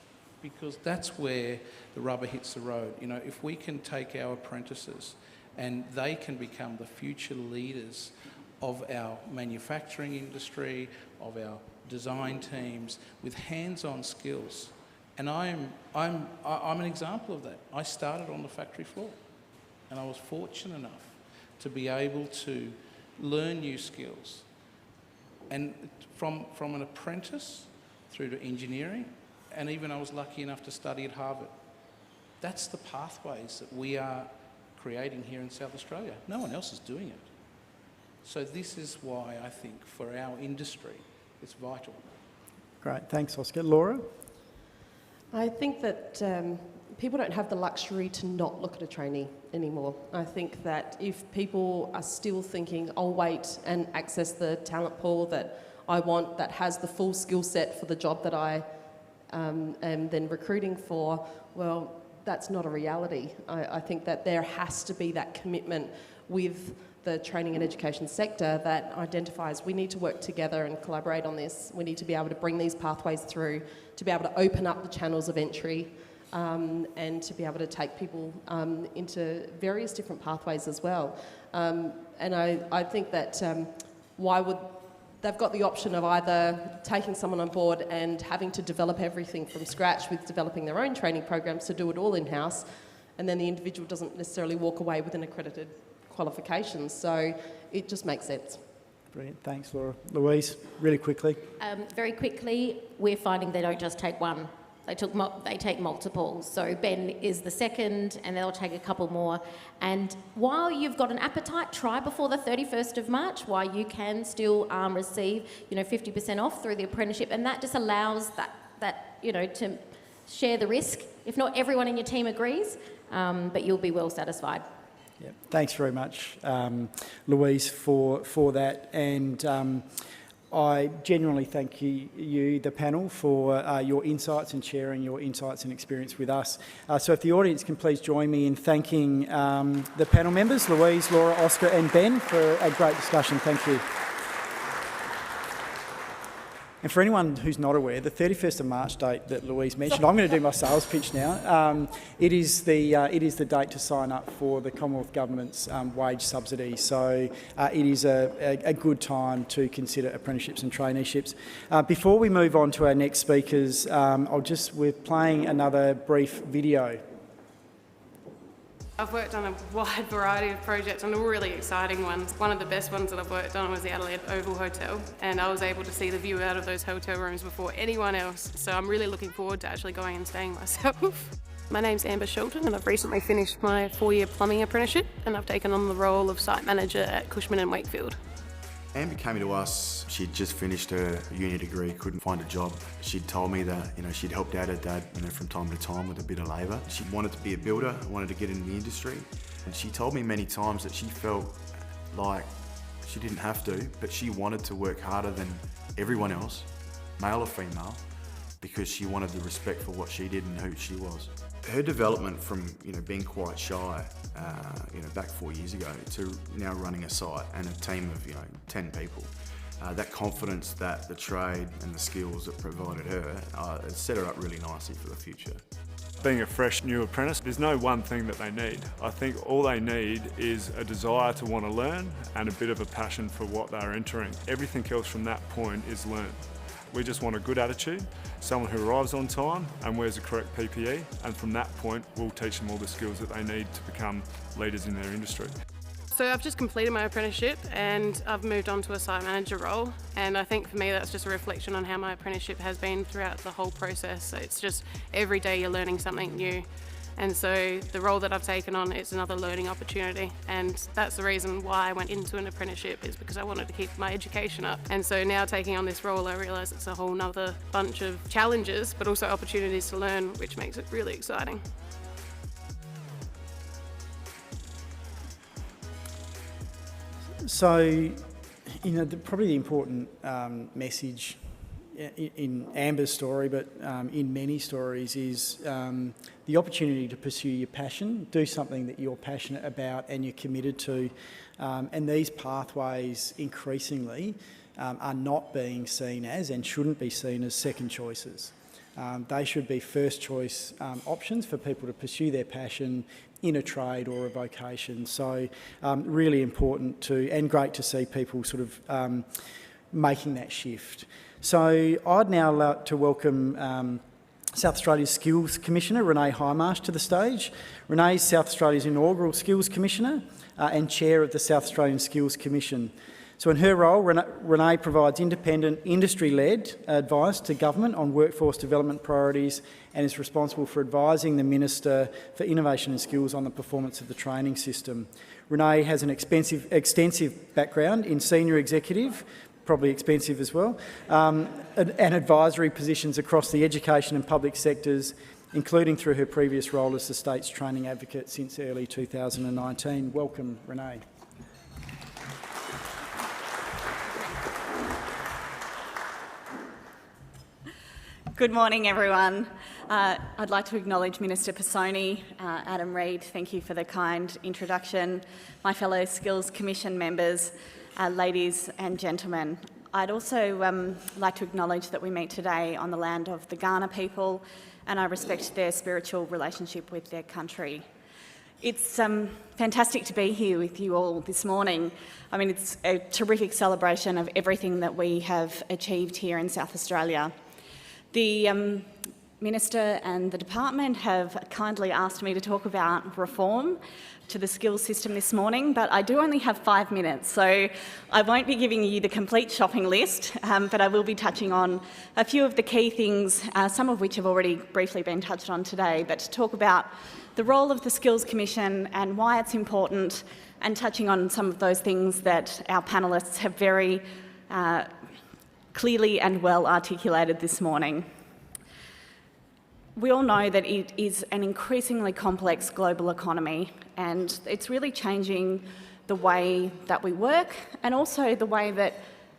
because that's where the rubber hits the road. If we can take our apprentices and they can become the future leaders of our manufacturing industry, of our design teams, with hands-on skills. And I'm an example of that. I started on the factory floor, and I was fortunate enough to be able to learn new skills. And from an apprentice through to engineering, and even I was lucky enough to study at Harvard. That's the pathways that we are creating here in South Australia. No one else is doing it. So this is why I think for our industry, it's vital. Great, thanks, Oscar. Laura? I think that people don't have the luxury to not look at a trainee anymore. I think that if people are still thinking, I'll wait and access the talent pool that I want, that has the full skill set for the job that I am then recruiting for, well, that's not a reality. I think that there has to be that commitment with the training and education sector that identifies we need to work together and collaborate on this. We need to be able to bring these pathways through, to be able to open up the channels of entry, and to be able to take people into various different pathways as well. And I think that they've got the option of either taking someone on board and having to develop everything from scratch with developing their own training programs to do it all in-house, and then the individual doesn't necessarily walk away with an accredited qualification. So it just makes sense. Brilliant, thanks, Laura. Louise, really quickly. Very quickly, we're finding they don't just take one. They take multiple. So Ben is the second, and they'll take a couple more. And while you've got an appetite, try before the 31st of March, while you can still receive 50% off through the apprenticeship, and that just allows that to share the risk. If not everyone in your team agrees, but you'll be well satisfied. Yeah, thanks very much, Louise, for that, and I genuinely thank you, the panel, for your insights and sharing your insights and experience with us. So if the audience can please join me in thanking the panel members, Louise, Laura, Oscar and Ben, for a great discussion. Thank you. And for anyone who's not aware, the 31st of March date that Louise mentioned, I'm going to do my sales pitch now. It is the date to sign up for the Commonwealth Government's wage subsidy. So it is a good time to consider apprenticeships and traineeships. Before we move on to our next speakers, we're playing another brief video. I've worked on a wide variety of projects and all really exciting ones. One of the best ones that I've worked on was the Adelaide Oval Hotel, and I was able to see the view out of those hotel rooms before anyone else, so I'm really looking forward to actually going and staying myself. My name's Amber Shelton and I've recently finished my 4-year plumbing apprenticeship and I've taken on the role of site manager at Cushman & Wakefield. Amber came to us, she'd just finished her uni degree, couldn't find a job. She'd told me that, she'd helped out her dad, from time to time with a bit of labour. She wanted to be a builder, wanted to get into the industry. And she told me many times that she felt like she didn't have to, but she wanted to work harder than everyone else, male or female, because she wanted the respect for what she did and who she was. Her development from being quite shy, back 4 years ago, to now running a site and a team of 10 people, that confidence that the trade and the skills that provided her has set her up really nicely for the future. Being a fresh new apprentice, there's no one thing that they need. I think all they need is a desire to want to learn and a bit of a passion for what they're entering. Everything else from that point is learned. We just want a good attitude, someone who arrives on time and wears the correct PPE, and from that point we'll teach them all the skills that they need to become leaders in their industry. So I've just completed my apprenticeship and I've moved on to a site manager role, and I think for me that's just a reflection on how my apprenticeship has been throughout the whole process. So it's just every day you're learning something new. And so the role that I've taken on is another learning opportunity, and that's the reason why I went into an apprenticeship, is because I wanted to keep my education up. And so now taking on this role, I realise it's a whole nother bunch of challenges, but also opportunities to learn, which makes it really exciting. So, probably the important message in Amber's story, but in many stories, is the opportunity to pursue your passion, do something that you're passionate about and you're committed to. And these pathways increasingly are not being seen as, and shouldn't be seen as, second choices. They should be first choice options for people to pursue their passion in a trade or a vocation. So really important to, and great to see people sort of making that shift. So I'd now like to welcome South Australia's Skills Commissioner, Renee Hindmarsh, to the stage. Renee is South Australia's inaugural Skills Commissioner and Chair of the South Australian Skills Commission. So in her role, Renee provides independent, industry-led advice to government on workforce development priorities and is responsible for advising the Minister for Innovation and Skills on the performance of the training system. Renee has an extensive background in senior executive, probably expensive as well, and advisory positions across the education and public sectors, including through her previous role as the state's training advocate since early 2019. Welcome, Renee. Good morning, everyone. I'd like to acknowledge Minister Pisoni, Adam Reid, thank you for the kind introduction, my fellow Skills Commission members, ladies and gentlemen. I'd also like to acknowledge that we meet today on the land of the Kaurna people, and I respect their spiritual relationship with their country. It's fantastic to be here with you all this morning. I mean, it's a terrific celebration of everything that we have achieved here in South Australia. The Minister and the Department have kindly asked me to talk about reform to the skills system this morning, but I do only have 5 minutes, so I won't be giving you the complete shopping list, but I will be touching on a few of the key things, some of which have already briefly been touched on today, but to talk about the role of the Skills Commission and why it's important, and touching on some of those things that our panellists have very clearly and well articulated this morning. We all know that it is an increasingly complex global economy, and it's really changing the way that we work and also the way that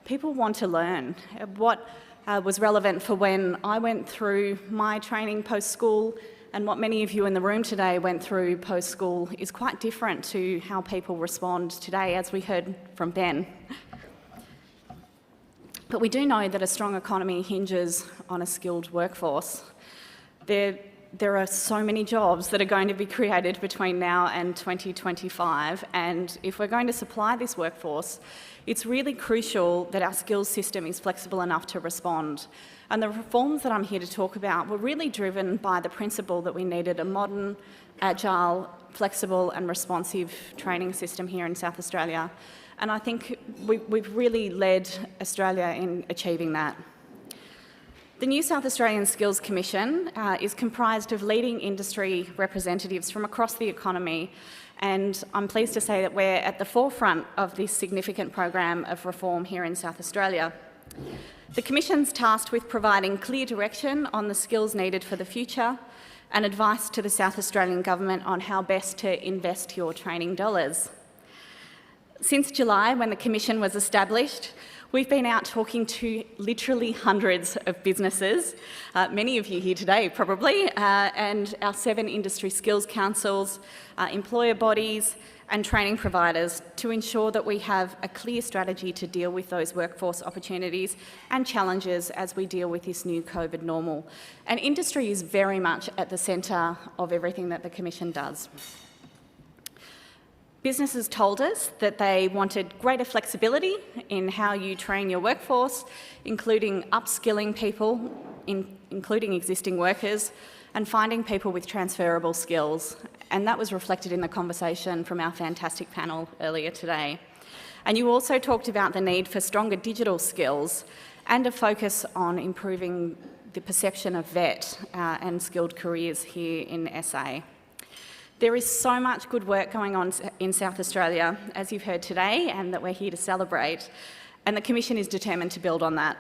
people want to learn. What was relevant for when I went through my training post-school and what many of you in the room today went through post-school is quite different to how people respond today, as we heard from Ben. But we do know that a strong economy hinges on a skilled workforce. There are so many jobs that are going to be created between now and 2025, and if we're going to supply this workforce, it's really crucial that our skills system is flexible enough to respond. And the reforms that I'm here to talk about were really driven by the principle that we needed a modern, agile, flexible and responsive training system here in South Australia. And I think we've really led Australia in achieving that. The New South Australian Skills Commission is comprised of leading industry representatives from across the economy, and I'm pleased to say that we're at the forefront of this significant program of reform here in South Australia. The Commission's tasked with providing clear direction on the skills needed for the future and advice to the South Australian Government on how best to invest your training dollars. Since July, when the Commission was established, we've been out talking to literally hundreds of businesses, many of you here today probably, and our 7 industry skills councils, employer bodies and training providers to ensure that we have a clear strategy to deal with those workforce opportunities and challenges as we deal with this new COVID normal. And industry is very much at the centre of everything that the Commission does. Businesses told us that they wanted greater flexibility in how you train your workforce, including upskilling people, including existing workers, and finding people with transferable skills. And that was reflected in the conversation from our fantastic panel earlier today. And you also talked about the need for stronger digital skills and a focus on improving the perception of VET and skilled careers here in SA. There is so much good work going on in South Australia, as you've heard today, and that we're here to celebrate, and the Commission is determined to build on that.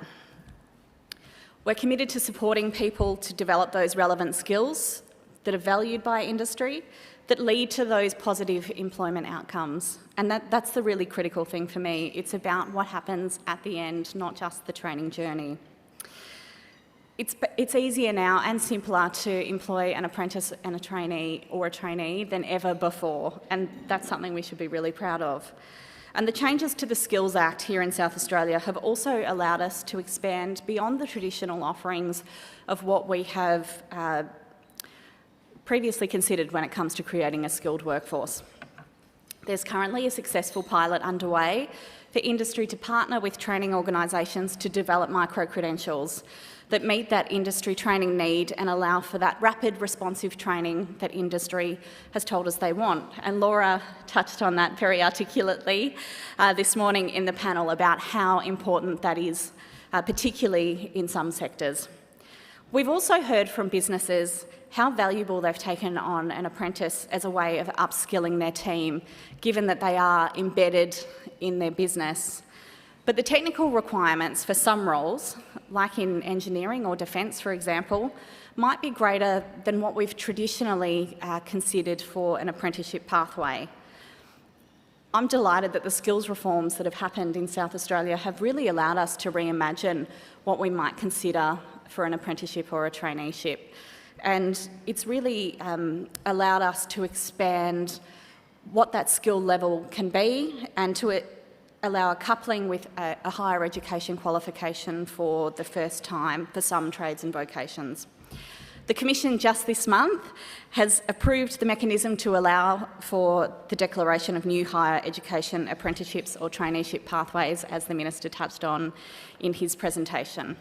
We're committed to supporting people to develop those relevant skills that are valued by industry, that lead to those positive employment outcomes. And that's the really critical thing for me. It's about what happens at the end, not just the training journey. It's easier now and simpler to employ an apprentice and a trainee or a trainee than ever before, and that's something we should be really proud of. And the changes to the Skills Act here in South Australia have also allowed us to expand beyond the traditional offerings of what we have previously considered when it comes to creating a skilled workforce. There's currently a successful pilot underway for industry to partner with training organisations to develop micro-credentials that meet that industry training need and allow for that rapid responsive training that industry has told us they want. And Laura touched on that very articulately this morning in the panel about how important that is, particularly in some sectors. We've also heard from businesses how valuable they've taken on an apprentice as a way of upskilling their team, given that they are embedded in their business. But the technical requirements for some roles, like in engineering or defence, for example, might be greater than what we've traditionally considered for an apprenticeship pathway. I'm delighted that the skills reforms that have happened in South Australia have really allowed us to reimagine what we might consider for an apprenticeship or a traineeship. And it's really allowed us to expand what that skill level can be and to allow a coupling with a higher education qualification for the first time for some trades and vocations. The Commission just this month has approved the mechanism to allow for the declaration of new higher education apprenticeships or traineeship pathways, as the Minister touched on in his presentation.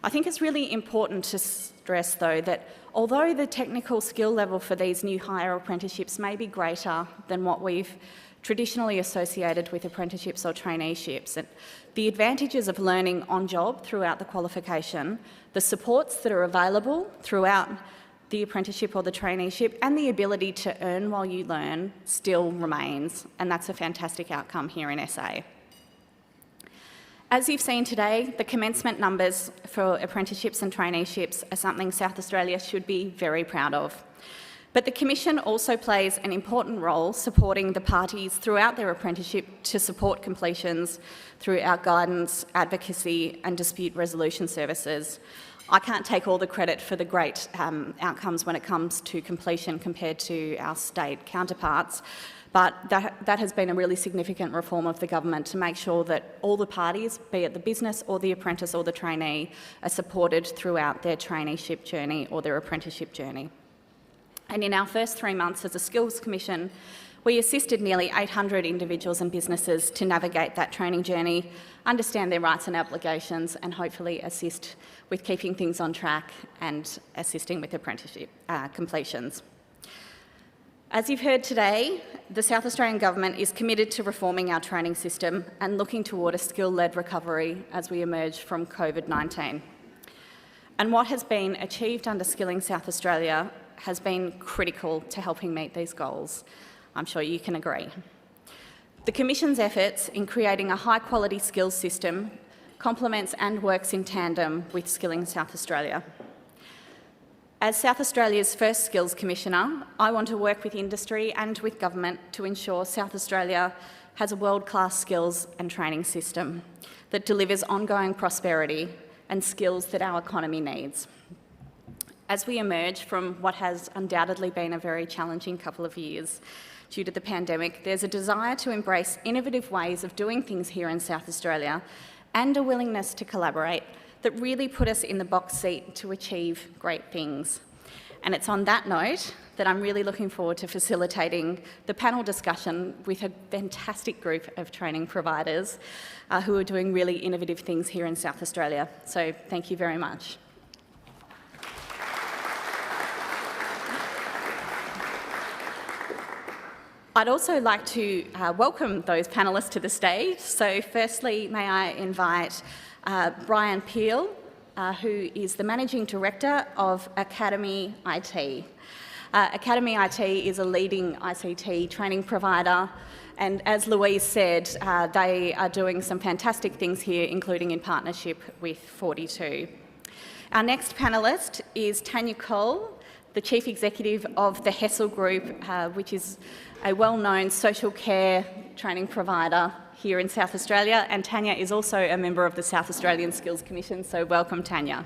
I think it's really important to stress, though, that although the technical skill level for these new higher apprenticeships may be greater than what we've traditionally associated with apprenticeships or traineeships, and the advantages of learning on job throughout the qualification, the supports that are available throughout the apprenticeship or the traineeship, and the ability to earn while you learn still remains, and that's a fantastic outcome here in SA. As you've seen today, the commencement numbers for apprenticeships and traineeships are something South Australia should be very proud of. But the Commission also plays an important role supporting the parties throughout their apprenticeship to support completions through our guidance, advocacy and dispute resolution services. I can't take all the credit for the great outcomes when it comes to completion compared to our state counterparts, but that has been a really significant reform of the government to make sure that all the parties, be it the business or the apprentice or the trainee, are supported throughout their traineeship journey or their apprenticeship journey. And in our first 3 months as a Skills Commission, we assisted nearly 800 individuals and businesses to navigate that training journey, understand their rights and obligations, and hopefully assist with keeping things on track and assisting with apprenticeship completions. As you've heard today, the South Australian Government is committed to reforming our training system and looking toward a skill-led recovery as we emerge from COVID-19. And what has been achieved under Skilling South Australia has been critical to helping meet these goals. I'm sure you can agree. The Commission's efforts in creating a high-quality skills system complements and works in tandem with Skilling South Australia. As South Australia's first Skills Commissioner, I want to work with industry and with government to ensure South Australia has a world-class skills and training system that delivers ongoing prosperity and skills that our economy needs. As we emerge from what has undoubtedly been a very challenging couple of years due to the pandemic, there's a desire to embrace innovative ways of doing things here in South Australia and a willingness to collaborate that really put us in the box seat to achieve great things. And it's on that note that I'm really looking forward to facilitating the panel discussion with a fantastic group of training providers who are doing really innovative things here in South Australia. So thank you very much. I'd also like to welcome those panellists to the stage. So firstly, may I invite Brian Peel, who is the Managing Director of Academy IT. Academy IT is a leading ICT training provider, and as Louise said, they are doing some fantastic things here, including in partnership with 42. Our next panellist is Tanya Cole, the Chief Executive of the Hessel Group, which is a well-known social care training provider here in South Australia, and Tanya is also a member of the South Australian Skills Commission, so welcome, Tanya.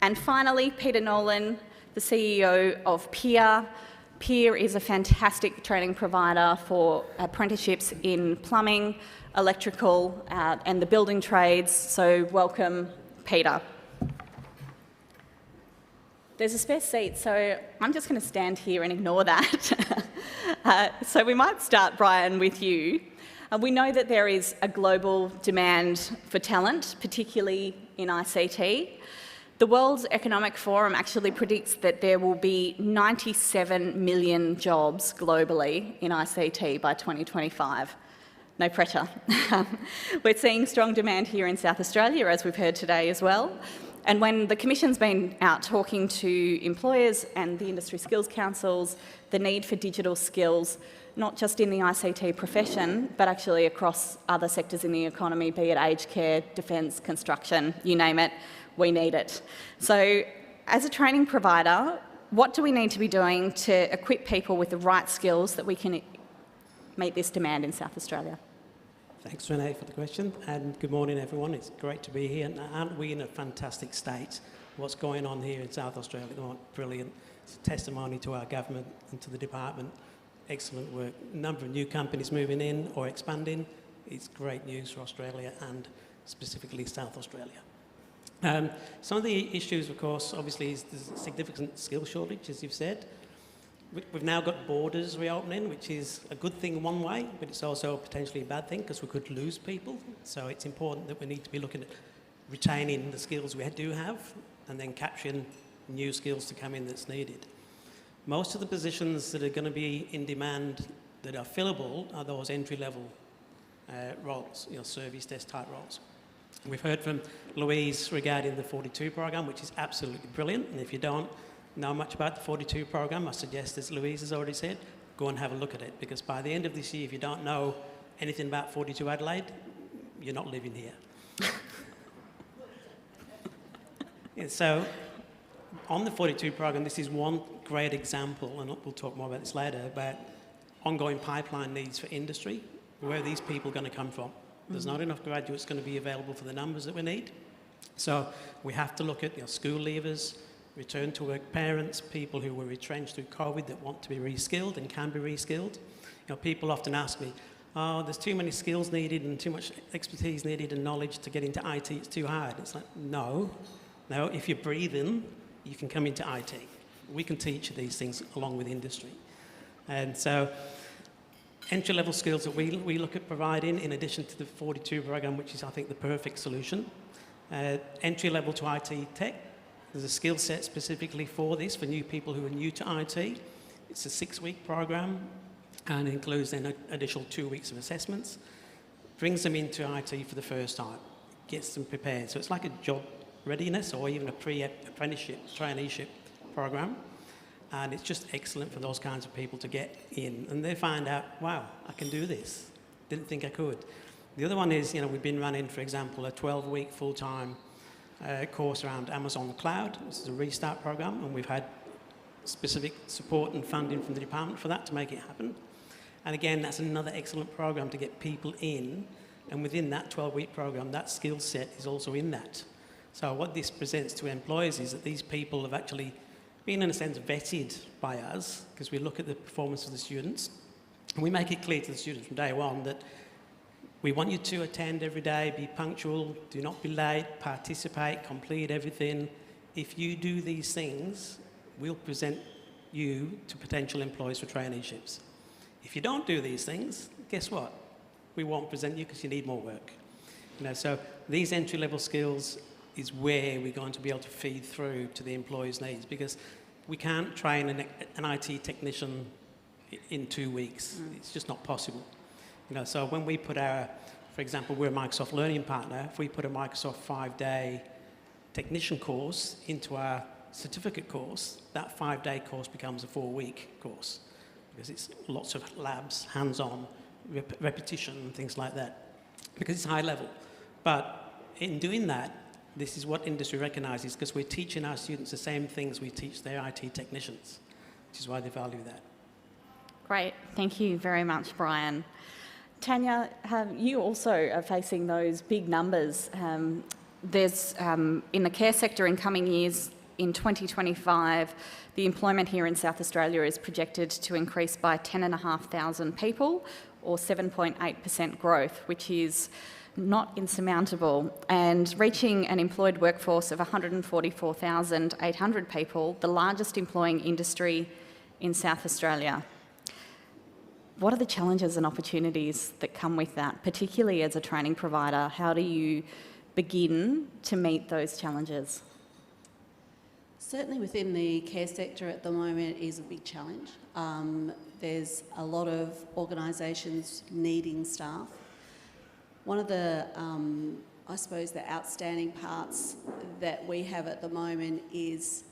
And finally, Peter Nolan, the CEO of Peer. Peer is a fantastic training provider for apprenticeships in plumbing, electrical, and the building trades, so welcome, Peter. There's a spare seat, so I'm just going to stand here and ignore that. So we might start, Brian, with you. We know that there is a global demand for talent, particularly in ICT. The World Economic Forum actually predicts that there will be 97 million jobs globally in ICT by 2025. No pressure. We're seeing strong demand here in South Australia, as we've heard today as well. And when the Commission's been out talking to employers and the industry skills councils, the need for digital skills, not just in the ICT profession, but actually across other sectors in the economy, be it aged care, defence, construction, you name it, we need it. So as a training provider, what do we need to be doing to equip people with the right skills that we can meet this demand in South Australia? Thanks, Renee, for the question, and good morning, everyone. It's great to be here. And aren't we in a fantastic state? What's going on here in South Australia at the moment? Brilliant. It's a testimony to our government and to the department. Excellent work. A number of new companies moving in or expanding. It's great news for Australia and specifically South Australia. Some of the issues, of course, obviously is there's a significant skill shortage, as you've said. We've now got borders reopening, which is a good thing in one way, but it's also potentially a bad thing because we could lose people. So it's important that we need to be looking at retaining the skills we do have and then capturing new skills to come in that's needed. Most of the positions that are going to be in demand that are fillable are those entry-level roles, service desk type roles. We've heard from Louise regarding the 42 program, which is absolutely brilliant. And if you don't know much about the 42 program, I suggest, as Louise has already said, go and have a look at it, because by the end of this year, if you don't know anything about 42 Adelaide, you're not living here. So on the 42 program, this is one great example, and we'll talk more about this later, about ongoing pipeline needs for industry. Where are these people going to come from? There's not enough graduates going to be available for the numbers that we need. So we have to look at school leavers, return to work parents, people who were retrenched through COVID that want to be reskilled and can be reskilled. People often ask me, oh, there's too many skills needed and too much expertise needed and knowledge to get into IT, it's too hard. It's like, no, if you're breathing, you can come into IT. We can teach you these things along with industry. And so entry-level skills that we look at providing, in addition to the 42 program, which is, I think, the perfect solution. Entry-level to IT tech, there's a skill set specifically for this, for new people who are new to IT. It's a 6-week program and includes then an additional 2 weeks of assessments. Brings them into IT for the first time, gets them prepared. So it's like a job readiness or even a pre-apprenticeship, traineeship program. And it's just excellent for those kinds of people to get in. And they find out, wow, I can do this. Didn't think I could. The other one is, we've been running, for example, a 12-week full-time course around Amazon Cloud. This is a restart program, and we've had specific support and funding from the department for that to make it happen. And again, that's another excellent program to get people in. And within that 12-week program, that skill set is also in that. So what this presents to employers is that these people have actually been, in a sense, vetted by us, because we look at the performance of the students, and we make it clear to the students from day one that we want you to attend every day, be punctual, do not be late, participate, complete everything. If you do these things, we'll present you to potential employers for traineeships. If you don't do these things, guess what? We won't present you because you need more work. So these entry-level skills is where we're going to be able to feed through to the employer's needs, because we can't train an IT technician in 2 weeks. It's just not possible. So when we put for example, we're a Microsoft Learning partner. If we put a Microsoft 5-day technician course into our certificate course, that 5-day course becomes a 4-week course, because it's lots of labs, hands-on, repetition and things like that, because it's high level. But in doing that, this is what industry recognises, because we're teaching our students the same things we teach their IT technicians, which is why they value that. Great, thank you very much, Brian. Tanya, you also are facing those big numbers. There's, in the care sector in coming years, in 2025, the employment here in South Australia is projected to increase by 10,500 people, or 7.8% growth, which is not insurmountable. And reaching an employed workforce of 144,800 people, the largest employing industry in South Australia. What are the challenges and opportunities that come with that, particularly as a training provider? How do you begin to meet those challenges? Certainly within the care sector at the moment is a big challenge. There's a lot of organisations needing staff. One of the, I suppose, the outstanding parts that we have at the moment is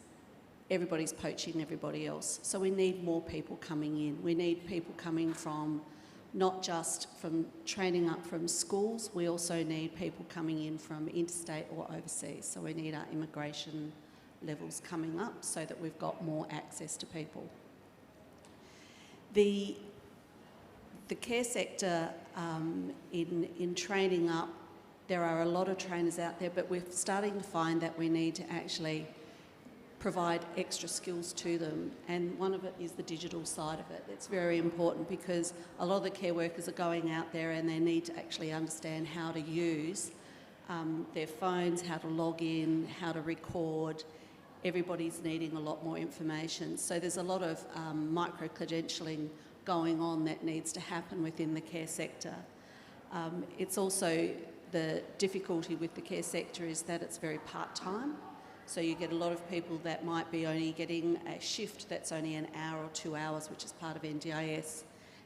everybody's poaching everybody else. So we need more people coming in. We need people coming from, not just from training up from schools, we also need people coming in from interstate or overseas. So we need our immigration levels coming up so that we've got more access to people. The care sector, in training up, there are a lot of trainers out there, but we're starting to find that we need to actually provide extra skills to them, and one of it is the digital side of it. It's very important because a lot of the care workers are going out there and they need to actually understand how to use their phones, how to log in, how to record. Everybody's needing a lot more information. So there's a lot of micro-credentialing going on that needs to happen within the care sector. It's also the difficulty with the care sector is that it's very part-time. So you get a lot of people that might be only getting a shift that's only an hour or 2 hours, which is part of NDIS,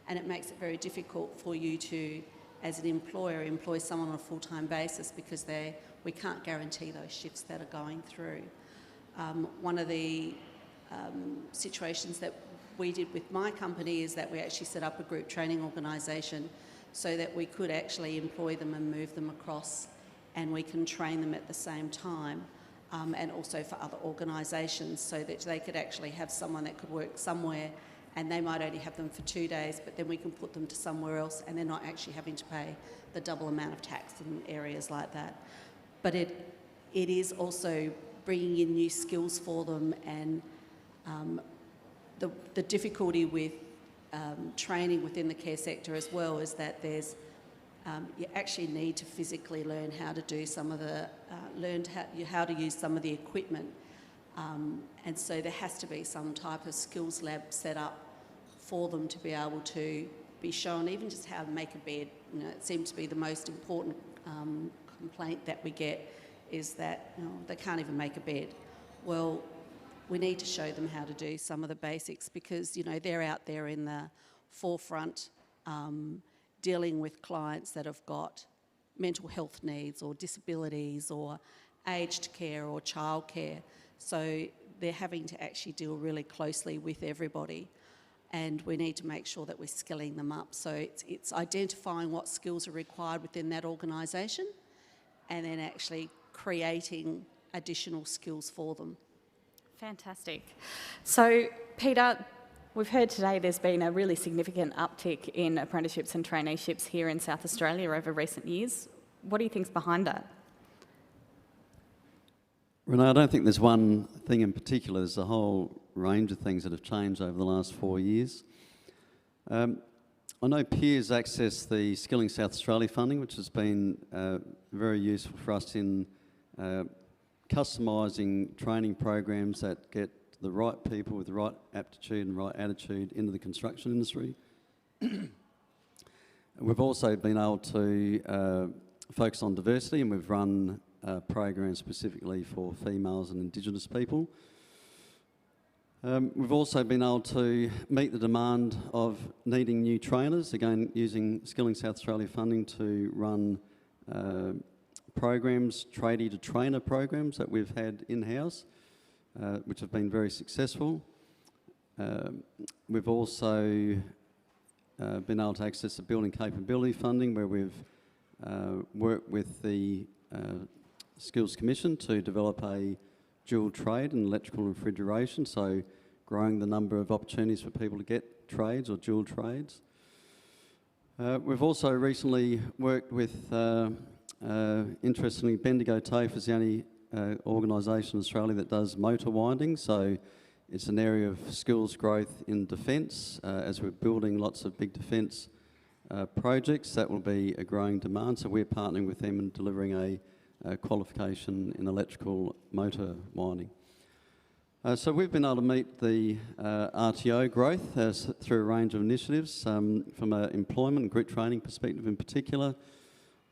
and it makes it very difficult for you to, as an employer, employ someone on a full-time basis because we can't guarantee those shifts that are going through. One of the situations that we did with my company is that we actually set up a group training organisation so that we could actually employ them and move them across, and we can train them at the same time. And also for other organisations, so that they could actually have someone that could work somewhere and they might only have them for 2 days, but then we can put them to somewhere else and they're not actually having to pay the double amount of tax in areas like that. But it is also bringing in new skills for them, and the difficulty with training within the care sector as well is that there's you actually need to physically learn how to do some of the how to use some of the equipment, and so there has to be some type of skills lab set up for them to be able to be shown even just how to make a bed. You know, it seems to be the most important complaint that we get is that they can't even make a bed. Well, we need to show them how to do some of the basics because they're out there in the forefront dealing with clients that have got mental health needs or disabilities or aged care or childcare. So they're having to actually deal really closely with everybody, and we need to make sure that we're skilling them up. So it's identifying what skills are required within that organisation and then actually creating additional skills for them. Fantastic. So, Peter, we've heard today there's been a really significant uptick in apprenticeships and traineeships here in South Australia over recent years. What do you think's behind that? Renee, I don't think there's one thing in particular. There's a whole range of things that have changed over the last 4 years. I know Peers access the Skilling South Australia funding, which has been very useful for us in customising training programs that get the right people with the right aptitude and right attitude into the construction industry. We've also been able to focus on diversity, and we've run programs specifically for females and Indigenous people. We've also been able to meet the demand of needing new trainers, again using Skilling South Australia funding to run programs, tradie to trainer programs that we've had in-house, which have been very successful. We've also been able to access the building capability funding, where we've worked with the Skills Commission to develop a dual trade in electrical and refrigeration, so growing the number of opportunities for people to get trades or dual trades. We've also recently worked with, interestingly, Bendigo TAFE is the only organisation in Australia that does motor winding, so it's an area of skills growth in defence. As we're building lots of big defence projects, that will be a growing demand, so we're partnering with them and delivering a qualification in electrical motor winding. So we've been able to meet the RTO growth through a range of initiatives from an employment and group training perspective in particular.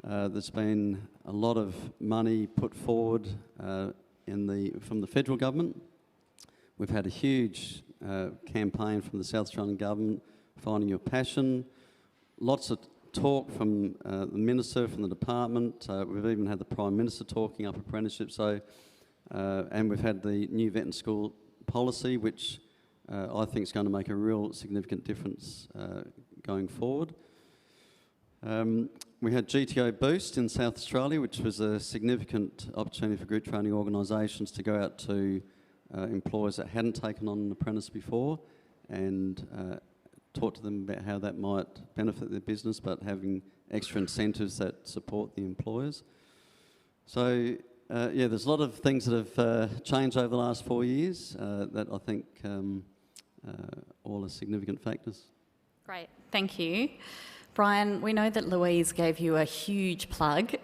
There's been a lot of money put forward from the federal government. We've had a huge campaign from the South Australian government, Finding Your Passion. Lots of talk from the Minister, from the Department. We've even had the Prime Minister talking up apprenticeships. And we've had the new vet and school policy, which I think is going to make a real significant difference going forward. We had GTO Boost in South Australia, which was a significant opportunity for group training organisations to go out to employers that hadn't taken on an apprentice before and talk to them about how that might benefit their business, but having extra incentives that support the employers. So, yeah, there's a lot of things that have changed over the last 4 years that I think all are significant factors. Great, thank you. Brian, we know that Louise gave you a huge plug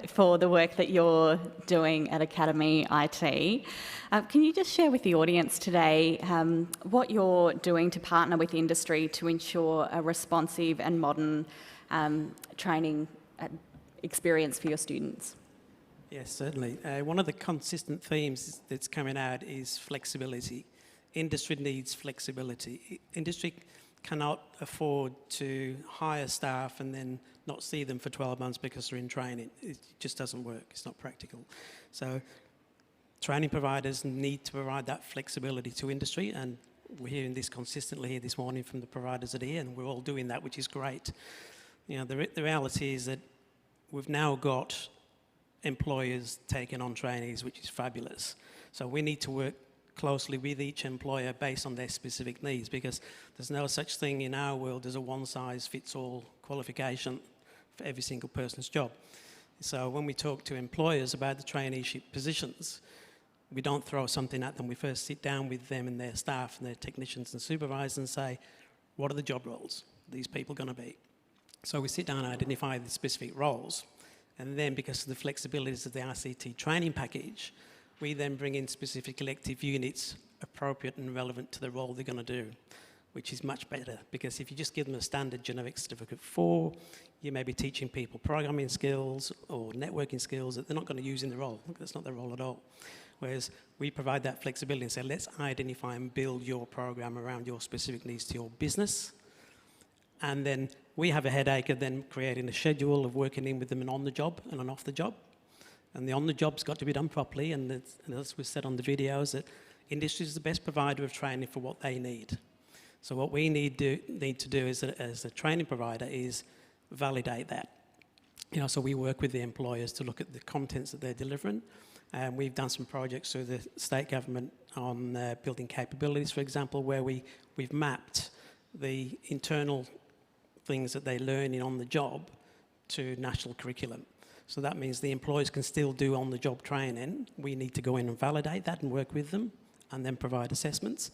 for the work that you're doing at Academy IT. Can you just share with the audience today what you're doing to partner with industry to ensure a responsive and modern training experience for your students? Yes, certainly. One of the consistent themes that's coming out is flexibility. Industry needs flexibility. Industry cannot afford to hire staff and then not see them for 12 months because they're in training. It just doesn't work. It's not practical. So training providers need to provide that flexibility to industry, and we're hearing this consistently here this morning from the providers that are here, and we're all doing that, which is great. You know, the reality is that we've now got employers taking on trainees, which is fabulous. So we need to work closely with each employer based on their specific needs, because there's no such thing in our world as a one-size-fits-all qualification for every single person's job. So when we talk to employers about the traineeship positions, we don't throw something at them. We first sit down with them and their staff and their technicians and supervisors and say, what are the job roles these people going to be? So we sit down and identify the specific roles. And then because of the flexibilities of the RCT training package, we then bring in specific elective units appropriate and relevant to the role they're going to do, which is much better, because if you just give them a standard generic certificate 4, you may be teaching people programming skills or networking skills that they're not going to use in the role. That's not their role at all. Whereas we provide that flexibility and say, let's identify and build your program around your specific needs to your business. And then we have a headache of then creating a schedule of working in with them and on the job and an off the job. And the on the job's got to be done properly. And as was said on the videos, that industry is the best provider of training for what they need. So what we need to do as a training provider is validate that. So we work with the employers to look at the contents that they're delivering. And we've done some projects through the state government on building capabilities, for example, where we've mapped the internal things that they're learning on the job to national curriculum. So that means the employers can still do on-the-job training. We need to go in and validate that and work with them and then provide assessments.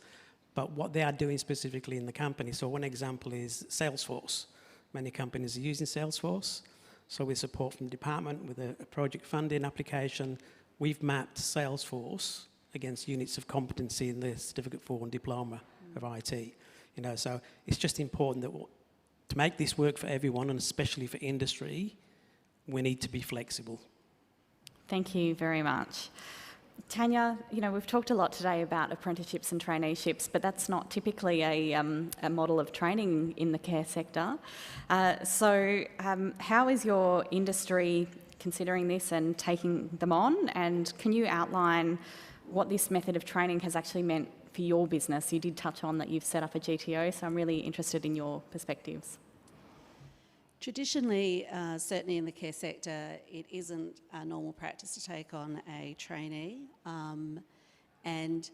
But what they are doing specifically in the company, so one example is Salesforce. Many companies are using Salesforce. So with support from the department, with a project funding application, we've mapped Salesforce against units of competency in the Certificate 4 and Diploma of IT. So it's just important that to make this work for everyone, and especially for industry, we need to be flexible. Thank you very much. Tanya, we've talked a lot today about apprenticeships and traineeships, but that's not typically a model of training in the care sector. So how is your industry considering this and taking them on? And can you outline what this method of training has actually meant for your business? You did touch on that you've set up a GTO, so I'm really interested in your perspectives. Traditionally, certainly in the care sector, it isn't a normal practice to take on a trainee. And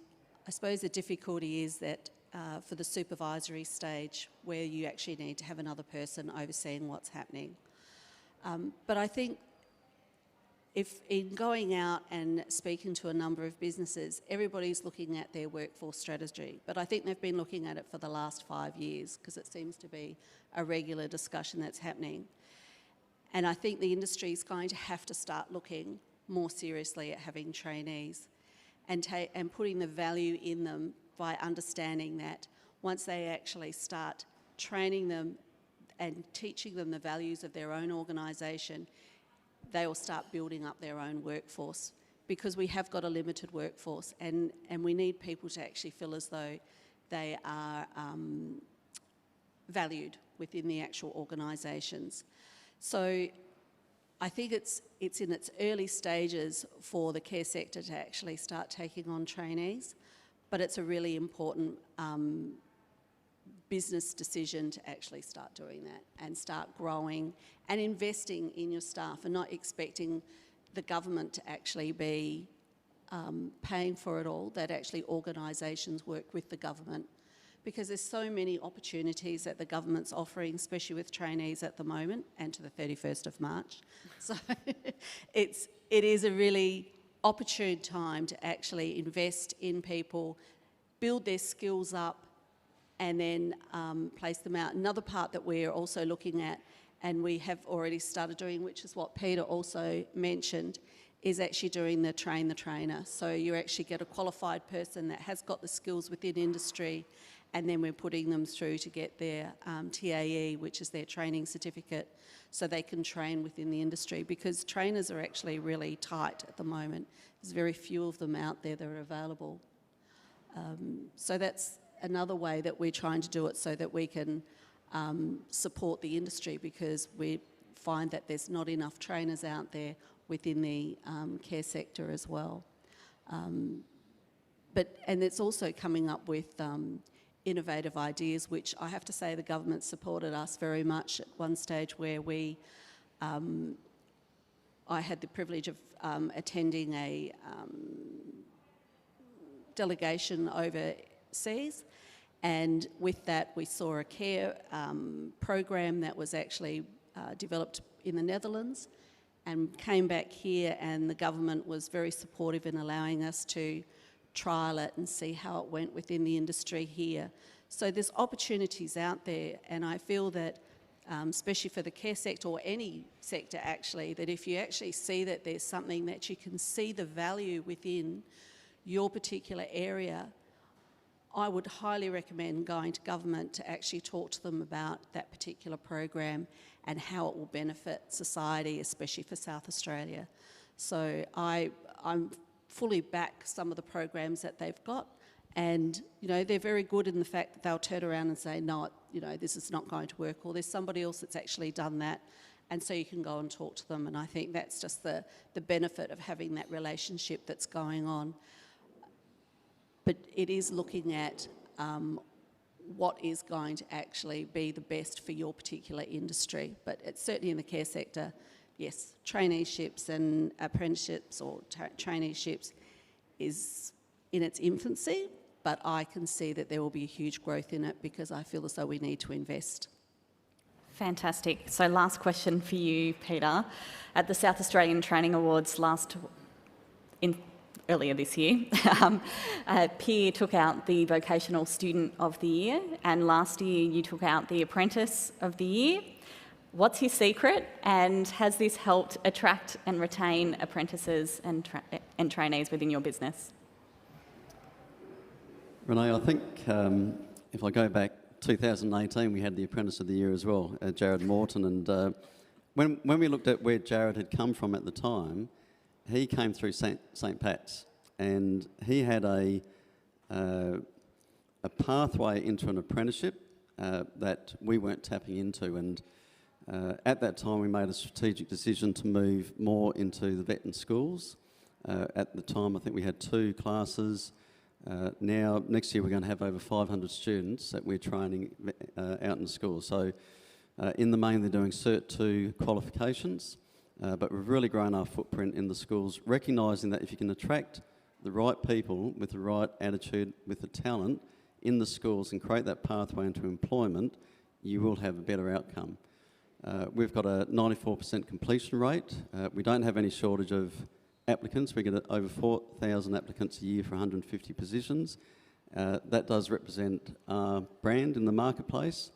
I suppose the difficulty is that for the supervisory stage, where you actually need to have another person overseeing what's happening. But I think if in going out and speaking to a number of businesses, everybody's looking at their workforce strategy. But I think they've been looking at it for the last 5 years, because it seems to be a regular discussion that's happening. And I think the industry is going to have to start looking more seriously at having trainees and putting the value in them by understanding that once they actually start training them and teaching them the values of their own organisation, they will start building up their own workforce, because we have got a limited workforce and we need people to actually feel as though they are valued within the actual organisations. So I think it's in its early stages for the care sector to actually start taking on trainees, but it's a really important business decision to actually start doing that and start growing and investing in your staff, and not expecting the government to actually be paying for it all, that actually organisations work with the government, because there's so many opportunities that the government's offering, especially with trainees at the moment and to the 31st of March. So it is a really opportune time to actually invest in people, build their skills up, and then place them out. Another part that we're also looking at, and we have already started doing, which is what Peter also mentioned, is actually doing the train the trainer. So you actually get a qualified person that has got the skills within industry, and then we're putting them through to get their TAE, which is their training certificate, so they can train within the industry, because trainers are actually really tight at the moment. There's very few of them out there that are available. So that's another way that we're trying to do it, so that we can support the industry, because we find that there's not enough trainers out there within the care sector as well. And it's also coming up with innovative ideas, which I have to say the government supported us very much at one stage, where I had the privilege of attending a delegation overseas, and with that we saw a care program that was actually developed in the Netherlands, and came back here, and the government was very supportive in allowing us to trial it and see how it went within the industry here. So there's opportunities out there, and I feel that especially for the care sector or any sector actually, that if you actually see that there's something that you can see the value within your particular area, I would highly recommend going to government to actually talk to them about that particular program and how it will benefit society, especially for South Australia. So I'm fully back some of the programs that they've got, and they're very good in the fact that they'll turn around and say, no, this is not going to work, or there's somebody else that's actually done that, and so you can go and talk to them. And I think that's just the benefit of having that relationship that's going on. But it is looking at what is going to actually be the best for your particular industry. But it's certainly in the care sector, yes, traineeships and apprenticeships or traineeships is in its infancy, but I can see that there will be a huge growth in it because I feel as though we need to invest. Fantastic. So last question for you, Peter. At the South Australian Training Awards earlier this year, PEER took out the Vocational Student of the Year, and last year you took out the Apprentice of the Year. What's your secret, and has this helped attract and retain apprentices and trainees within your business? Renee, I think if I go back 2018, we had the Apprentice of the Year as well, Jared Morton, and when we looked at where Jared had come from at the time, he came through St Pat's, and he had a pathway into an apprenticeship that we weren't tapping into, and at that time we made a strategic decision to move more into the vet and schools. At the time I think we had 2 classes. Now next year we're going to have over 500 students that we're training out in schools. So in the main they're doing Cert 2 qualifications. But we've really grown our footprint in the schools, recognising that if you can attract the right people with the right attitude, with the talent in the schools and create that pathway into employment, you will have a better outcome. We've got a 94% completion rate. We don't have any shortage of applicants. We get over 4,000 applicants a year for 150 positions. That does represent our brand in the marketplace,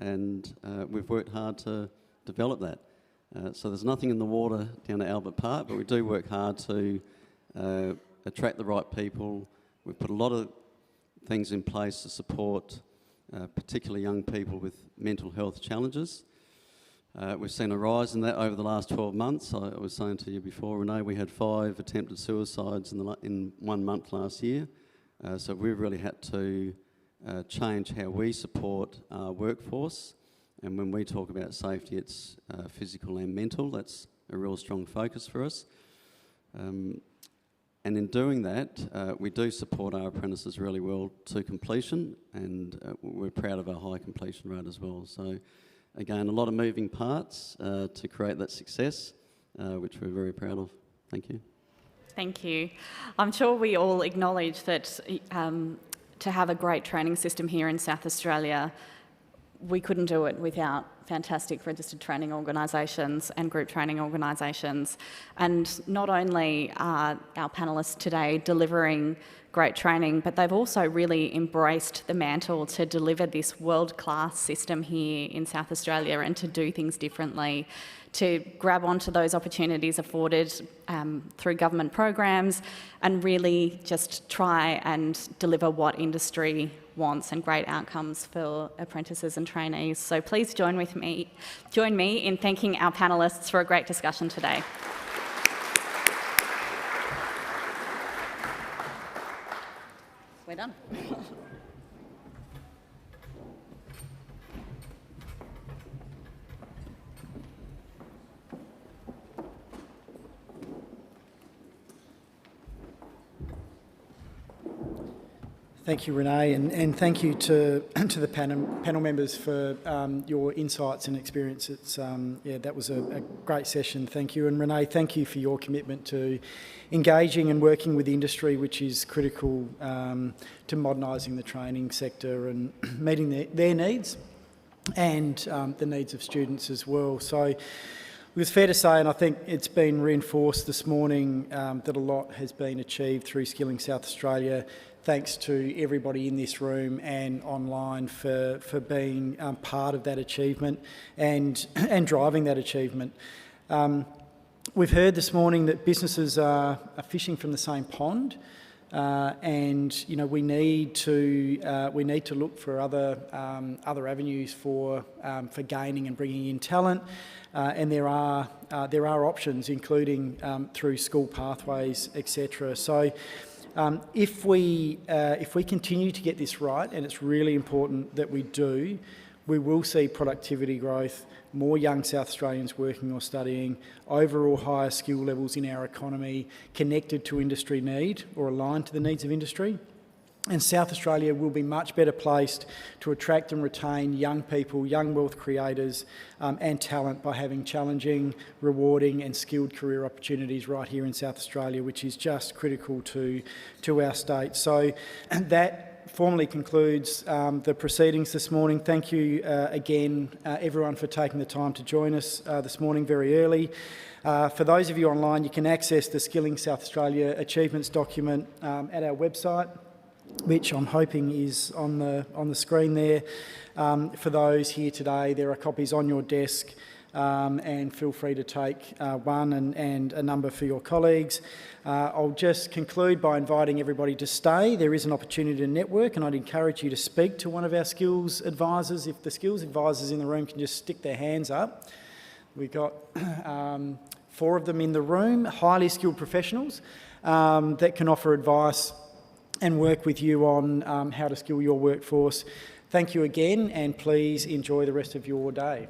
and we've worked hard to develop that. So there's nothing in the water down at Albert Park, but we do work hard to attract the right people. We've put a lot of things in place to support particularly young people with mental health challenges. We've seen a rise in that over the last 12 months. I was saying to you before, Renee, we had 5 attempted suicides in 1 month last year. So we've really had to change how we support our workforce. And when we talk about safety, it's physical and mental. That's a real strong focus for us. And in doing that, we do support our apprentices really well to completion, and we're proud of our high completion rate as well. So again, a lot of moving parts to create that success, which we're very proud of. Thank you. Thank you. I'm sure we all acknowledge that to have a great training system here in South Australia, we couldn't do it without fantastic registered training organisations and group training organisations. And not only are our panellists today delivering great training, but they've also really embraced the mantle to deliver this world-class system here in South Australia and to do things differently, to grab onto those opportunities afforded through government programs and really just try and deliver what industry wants and great outcomes for apprentices and trainees. So please join me in thanking our panellists for a great discussion today. We're done. Thank you, Renee, and thank you to the panel members for your insights and experience. It's that was a great session. Thank you, and Renee, thank you for your commitment to engaging and working with the industry, which is critical to modernising the training sector and meeting their needs and the needs of students as well. So It's fair to say, and I think it's been reinforced this morning, that a lot has been achieved through Skilling South Australia. Thanks to everybody in this room and online for being part of that achievement and driving that achievement. We've heard this morning that businesses are fishing from the same pond, and we need to look for other avenues for gaining and bringing in talent, and there are options, including through school pathways, etc. So. If we continue to get this right, and it's really important that we do, we will see productivity growth, more young South Australians working or studying, overall higher skill levels in our economy, connected to industry need or aligned to the needs of industry. And South Australia will be much better placed to attract and retain young people, young wealth creators and talent by having challenging, rewarding and skilled career opportunities right here in South Australia, which is just critical to our state. So that formally concludes the proceedings this morning. Thank you again, everyone, for taking the time to join us this morning very early. For those of you online, you can access the Skilling South Australia Achievements document at our website, which I'm hoping is on the screen there. For those here today, there are copies on your desk, and feel free to take one and a number for your colleagues. I'll just conclude by inviting everybody to stay. There is an opportunity to network, and I'd encourage you to speak to one of our skills advisors. If the skills advisors in the room can just stick their hands up. We've got 4 of them in the room, highly skilled professionals that can offer advice and work with you on how to skill your workforce. Thank you again, and please enjoy the rest of your day.